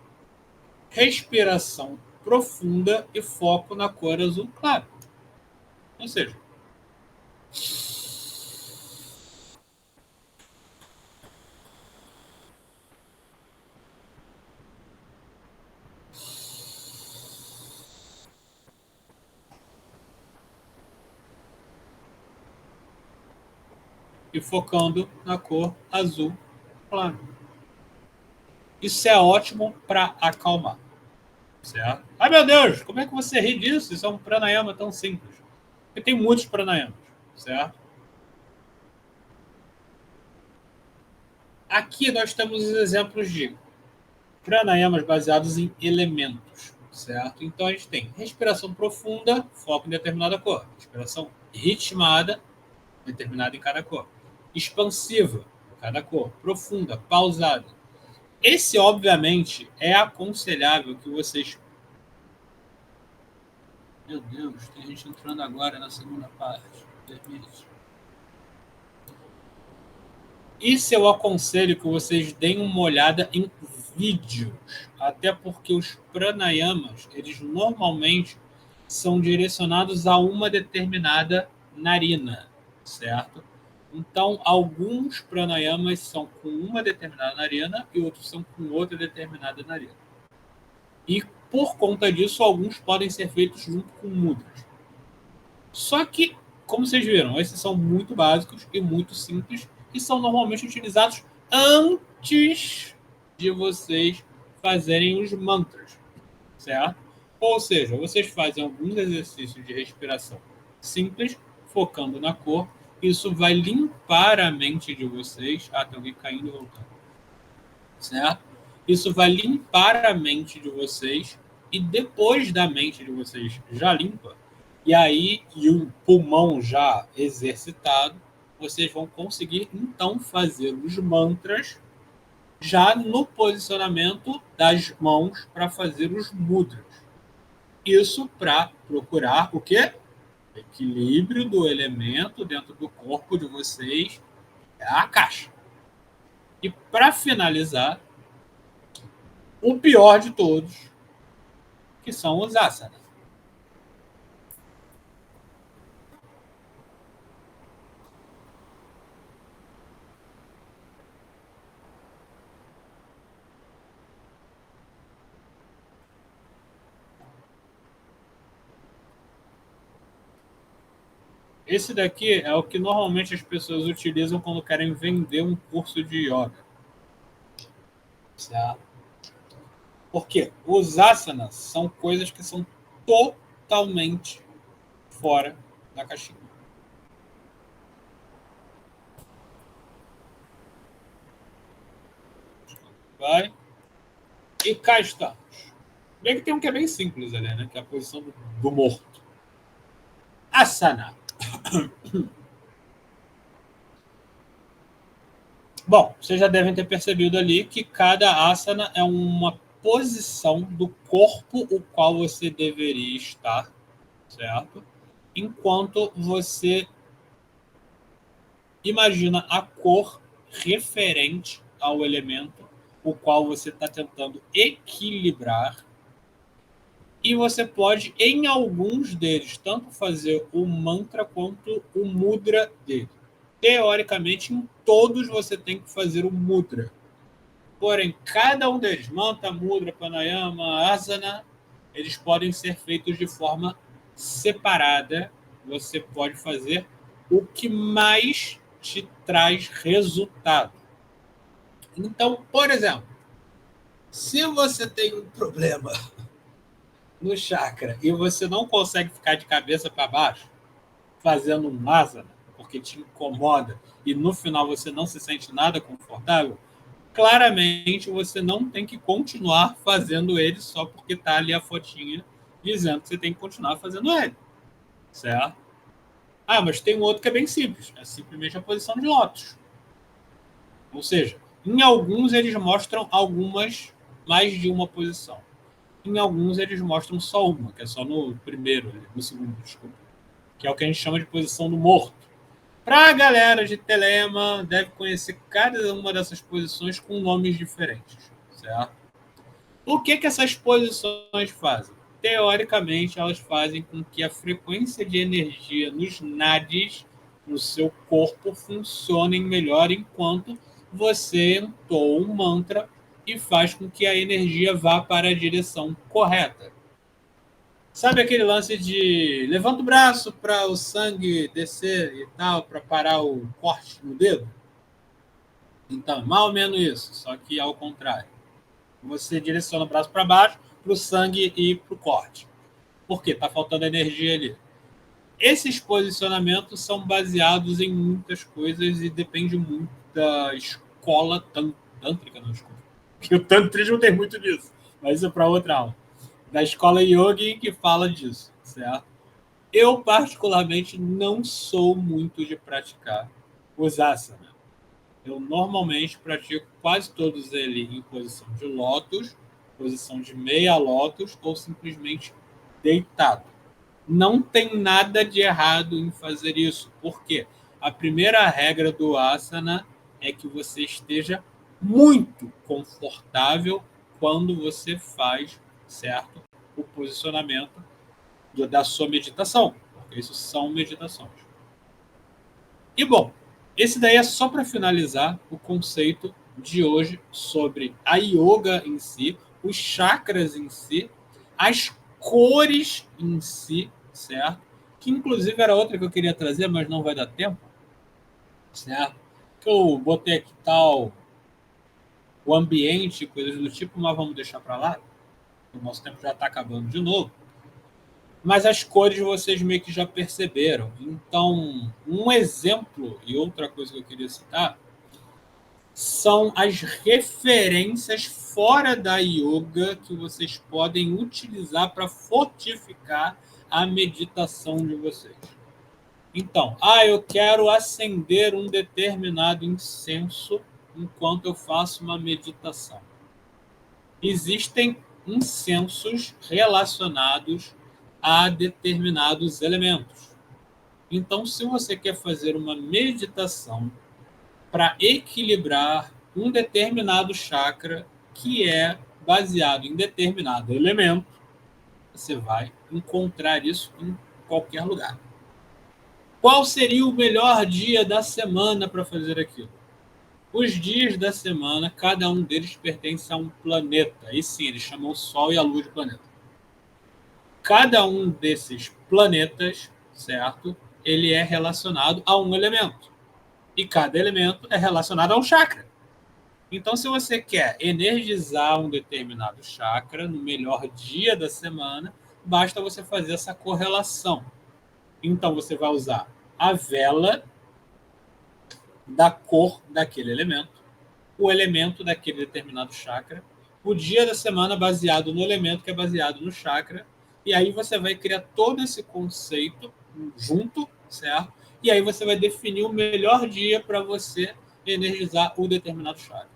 Respiração profunda e foco na cor azul claro. Ou seja, e focando na cor azul claro. Isso é ótimo para acalmar. Certo? Ai meu Deus, como é que você ri disso? Isso é um pranayama tão simples. Porque tem muitos pranayamas, certo? Aqui nós temos os exemplos de pranayamas baseados em elementos, certo? Então a gente tem respiração profunda, foco em determinada cor. Respiração ritmada, determinada em cada cor. Expansiva, cada cor. Profunda, pausada. Esse, obviamente, é aconselhável que vocês... Meu Deus, tem gente entrando agora na segunda parte. Permite. Isso eu aconselho que vocês deem uma olhada em vídeos, até porque os pranayamas, eles normalmente são direcionados a uma determinada narina, certo? Então, alguns pranayamas são com uma determinada narina e outros são com outra determinada narina. E, por conta disso, alguns podem ser feitos junto com mudras. Só que, como vocês viram, esses são muito básicos e muito simples e são normalmente utilizados antes de vocês fazerem os mantras, certo? Ou seja, vocês fazem alguns exercícios de respiração simples, focando na cor. Isso vai limpar a mente de vocês. Ah, tem alguém caindo e voltando. Certo? Isso vai limpar a mente de vocês. E depois da mente de vocês já limpa, e aí e o pulmão já exercitado, vocês vão conseguir então fazer os mantras já no posicionamento das mãos para fazer os mudras. Isso para procurar o quê? Equilíbrio do elemento dentro do corpo de vocês, é a caixa. E para finalizar, o pior de todos, que são os asanas. Esse daqui é o que normalmente as pessoas utilizam quando querem vender um curso de yoga. Certo? Porque os asanas são coisas que são totalmente fora da caixinha. Vai. E cá estamos. Bem que tem um que é bem simples ali, né? Que é a posição do morto. Asana. Bom, vocês já devem ter percebido ali que cada asana é uma posição do corpo o qual você deveria estar, certo? Enquanto você imagina a cor referente ao elemento o qual você está tentando equilibrar. E você pode, em alguns deles, tanto fazer o mantra quanto o mudra dele. Teoricamente, em todos você tem que fazer o mudra. Porém, cada um deles, mantra, mudra, pranayama, asana, eles podem ser feitos de forma separada. Você pode fazer o que mais te traz resultado. Então, por exemplo, se você tem um problema no chakra e você não consegue ficar de cabeça para baixo fazendo um asana, porque te incomoda e no final você não se sente nada confortável, claramente você não tem que continuar fazendo ele só porque está ali a fotinha dizendo que você tem que continuar fazendo ele, certo? Ah, mas tem um outro que é bem simples, é simplesmente a posição de lótus. Ou seja, em alguns eles mostram algumas, mais de uma posição. Em alguns eles mostram só uma, que é só no primeiro, no segundo, desculpa, que é o que a gente chama de posição do morto. Para a galera de Telema, deve conhecer cada uma dessas posições com nomes diferentes, certo? O que essas posições fazem? Teoricamente, elas fazem com que a frequência de energia nos nadis, no seu corpo, funcionem melhor enquanto você entoa um mantra e faz com que a energia vá para a direção correta. Sabe aquele lance de levanta o braço para o sangue descer e tal, para parar o corte no dedo? Então, mais ou menos isso, só que ao contrário. Você direciona o braço para baixo, para o sangue ir para o corte. Por quê? Está faltando energia ali. Esses posicionamentos são baseados em muitas coisas e depende muito da escola tântrica, não, desculpa. Porque o tantrismo tem muito disso, mas isso é para outra aula. Da escola yogi que fala disso, certo? Eu, particularmente, não sou muito de praticar os asana. Eu normalmente pratico quase todos eles em posição de lótus, posição de meia lótus ou simplesmente deitado. Não tem nada de errado em fazer isso. Por quê? A primeira regra do asana é que você esteja muito confortável quando você faz, certo, o posicionamento da sua meditação, porque isso são meditações. E bom, Esse daí é só para finalizar o conceito de hoje sobre a yoga em si, os chakras em si, as cores em si, certo? Que inclusive era outra que eu queria trazer, mas não vai dar tempo, certo? Que eu botei aqui tal o ambiente, coisas do tipo, mas vamos deixar para lá. O nosso tempo já está acabando de novo. Mas as cores vocês meio que já perceberam. Então, um exemplo e outra coisa que eu queria citar são as referências fora da yoga que vocês podem utilizar para fortificar a meditação de vocês. Então, eu quero acender um determinado incenso enquanto eu faço uma meditação. Existem incensos relacionados a determinados elementos. Então, se você quer fazer uma meditação para equilibrar um determinado chakra que é baseado em determinado elemento, você vai encontrar isso em qualquer lugar. Qual seria o melhor dia da semana para fazer aquilo? Os dias da semana, cada um deles pertence a um planeta. E sim, eles chamam o Sol e a Lua de planeta. Cada um desses planetas, certo? Ele é relacionado a um elemento. E cada elemento é relacionado a um chakra. Então, se você quer energizar um determinado chakra no melhor dia da semana, basta você fazer essa correlação. Então, você vai usar a vela da cor daquele elemento, o elemento daquele determinado chakra, o dia da semana baseado no elemento que é baseado no chakra, e aí você vai criar todo esse conceito junto, certo? E aí você vai definir o melhor dia para você energizar o determinado chakra.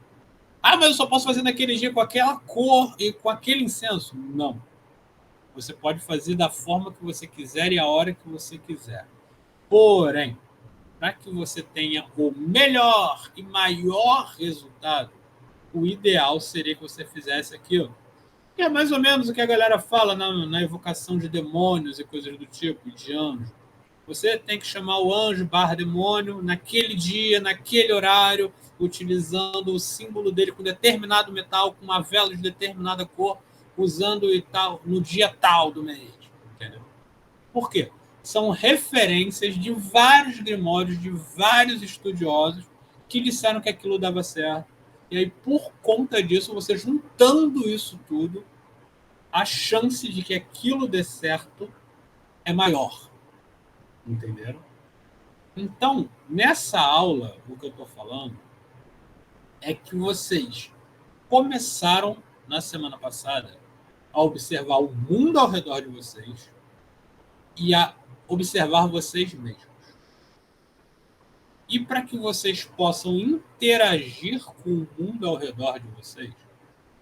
Mas eu só posso fazer naquele dia com aquela cor e com aquele incenso. Não. Você pode fazer da forma que você quiser e a hora que você quiser. Porém, para que você tenha o melhor e maior resultado, o ideal seria que você fizesse aquilo. Que é mais ou menos o que a galera fala na evocação de demônios e coisas do tipo, de anjos. Você tem que chamar o anjo / demônio naquele dia, naquele horário, utilizando o símbolo dele com determinado metal, com uma vela de determinada cor, usando e tal, no dia tal do mês. Entendeu? Por quê? São referências de vários grimórios, de vários estudiosos que disseram que aquilo dava certo. E aí, por conta disso, você juntando isso tudo, a chance de que aquilo dê certo é maior. Entenderam? Então, nessa aula, o que eu estou falando é que vocês começaram, na semana passada, a observar o mundo ao redor de vocês e a observar vocês mesmos. E para que vocês possam interagir com o mundo ao redor de vocês,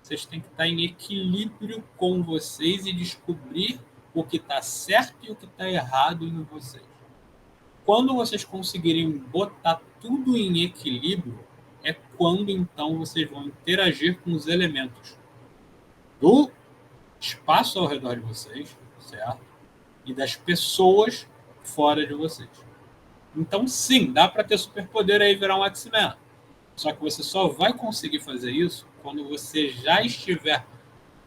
vocês têm que estar em equilíbrio com vocês e descobrir o que está certo e o que está errado em vocês. Quando vocês conseguirem botar tudo em equilíbrio, é quando então vocês vão interagir com os elementos do espaço ao redor de vocês, certo? E das pessoas fora de vocês. Então, sim, dá para ter superpoder aí e virar um X-Men. Só que você só vai conseguir fazer isso quando você já estiver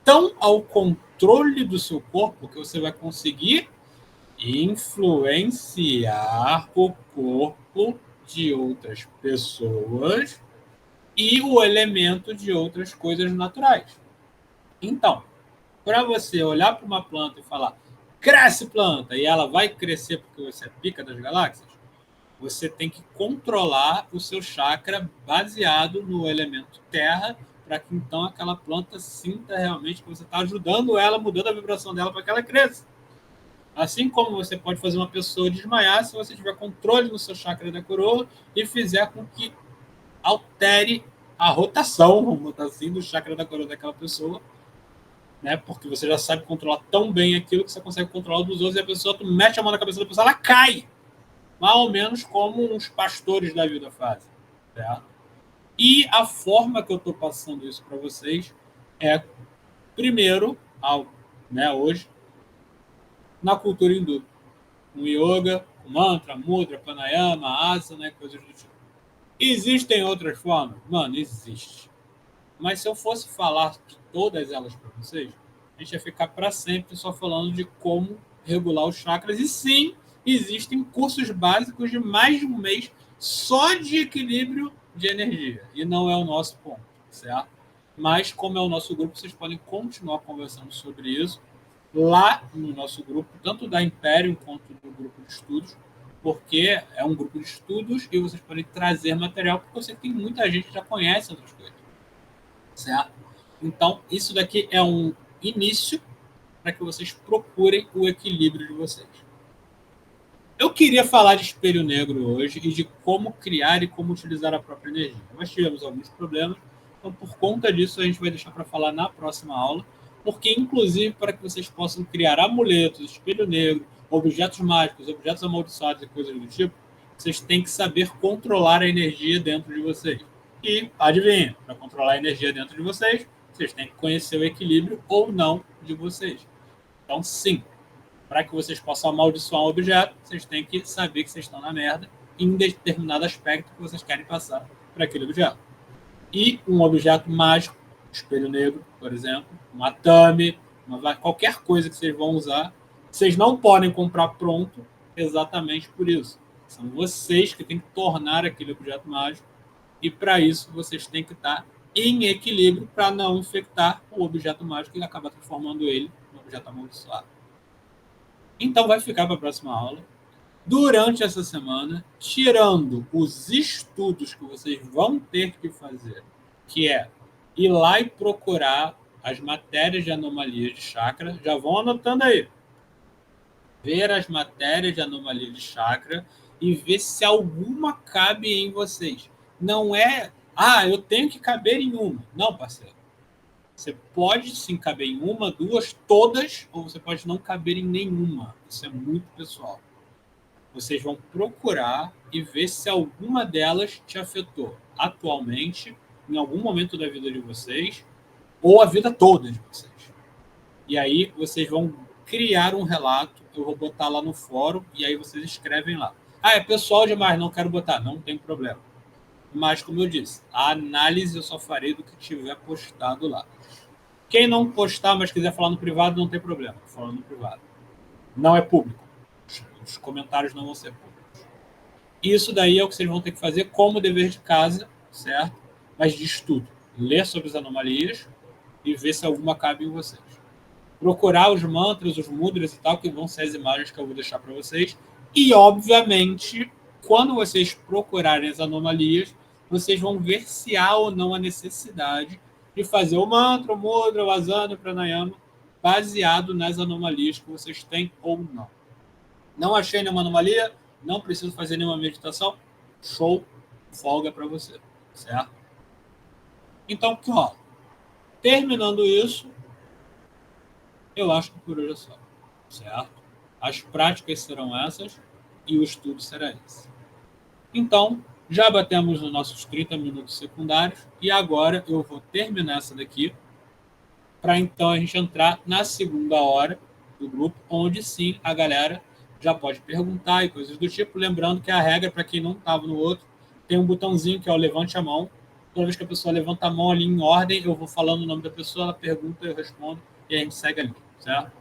tão ao controle do seu corpo que você vai conseguir influenciar o corpo de outras pessoas e o elemento de outras coisas naturais. Então, para você olhar para uma planta e falar, cresce planta, e ela vai crescer porque você é pica das galáxias, você tem que controlar o seu chakra baseado no elemento terra, para que então aquela planta sinta realmente que você está ajudando ela, mudando a vibração dela para que ela cresça. Assim como você pode fazer uma pessoa desmaiar se você tiver controle no seu chakra da coroa e fizer com que altere a rotação, vamos botar assim, do chakra da coroa daquela pessoa, né? Porque você já sabe controlar tão bem aquilo que você consegue controlar dos outros, e a pessoa, tu mete a mão na cabeça da pessoa, ela cai. Mais ou menos como uns pastores da vida fazem. Certo? E a forma que eu estou passando isso para vocês é, primeiro, hoje, na cultura hindu. No yoga, o mantra, mudra, pranayama, asana, coisas do tipo. Existem outras formas? Mano, existe. Mas se eu fosse falar de todas elas para vocês, a gente ia ficar para sempre só falando de como regular os chakras. E sim, existem cursos básicos de mais de um mês só de equilíbrio de energia. E não é o nosso ponto, certo? Mas como é o nosso grupo, vocês podem continuar conversando sobre isso lá no nosso grupo, tanto da Imperium quanto do grupo de estudos, porque é um grupo de estudos e vocês podem trazer material, porque eu sei que tem muita gente que já conhece outras coisas, certo? Então, isso daqui é um início para que vocês procurem o equilíbrio de vocês. Eu queria falar de espelho negro hoje e de como criar e como utilizar a própria energia. Nós tivemos alguns problemas, então por conta disso a gente vai deixar para falar na próxima aula, porque inclusive para que vocês possam criar amuletos, espelho negro, objetos mágicos, objetos amaldiçoados e coisas do tipo, vocês têm que saber controlar a energia dentro de vocês. E, adivinha, para controlar a energia dentro de vocês, vocês têm que conhecer o equilíbrio ou não de vocês. Então, sim, para que vocês possam amaldiçoar um objeto, vocês têm que saber que vocês estão na merda em determinado aspecto que vocês querem passar para aquele objeto. E um objeto mágico, espelho negro, por exemplo, um atame, qualquer coisa que vocês vão usar, vocês não podem comprar pronto exatamente por isso. São vocês que têm que tornar aquele objeto mágico e para isso vocês têm que estar em equilíbrio para não infectar o objeto mágico e acabar transformando ele em um objeto amaldiçoado. Então vai ficar para a próxima aula. Durante essa semana, tirando os estudos que vocês vão ter que fazer, que é ir lá e procurar as matérias de anomalias de chakra, já vão anotando aí. Ver as matérias de anomalia de chakra e ver se alguma cabe em vocês. Não é, eu tenho que caber em uma. Não, parceiro. Você pode sim caber em uma, duas, todas, ou você pode não caber em nenhuma. Isso é muito pessoal. Vocês vão procurar e ver se alguma delas te afetou atualmente, em algum momento da vida de vocês, ou a vida toda de vocês. E aí vocês vão criar um relato, eu vou botar lá no fórum, e aí vocês escrevem lá. É pessoal demais, não quero botar, não tem problema. Mas, como eu disse, a análise eu só farei do que tiver postado lá. Quem não postar, mas quiser falar no privado, não tem problema. Falando no privado. Não é público. Os comentários não vão ser públicos. Isso daí é o que vocês vão ter que fazer como dever de casa, certo? Mas de estudo. Ler sobre as anomalias e ver se alguma cabe em vocês. Procurar os mantras, os mudras e tal, que vão ser as imagens que eu vou deixar para vocês. E, obviamente, quando vocês procurarem as anomalias, vocês vão ver se há ou não a necessidade de fazer o mantra, o mudra, o asana, o pranayama, baseado nas anomalias que vocês têm ou não. Não achei nenhuma anomalia, não preciso fazer nenhuma meditação, show, folga para você, certo? Então, ó, terminando isso, eu acho que por hoje é só, certo? As práticas serão essas e o estudo será esse. Então, já batemos nos nossos 30 minutos secundários e agora eu vou terminar essa daqui para então a gente entrar na segunda hora do grupo, onde sim a galera já pode perguntar e coisas do tipo. Lembrando que a regra, para quem não estava no outro, tem um botãozinho que é o levante a mão. Toda vez que a pessoa levanta a mão ali em ordem, eu vou falando o nome da pessoa, ela pergunta, eu respondo e a gente segue ali, certo?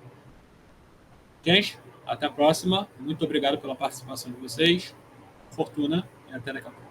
Gente, até a próxima. Muito obrigado pela participação de vocês. Fortuna e até daqui a pouco.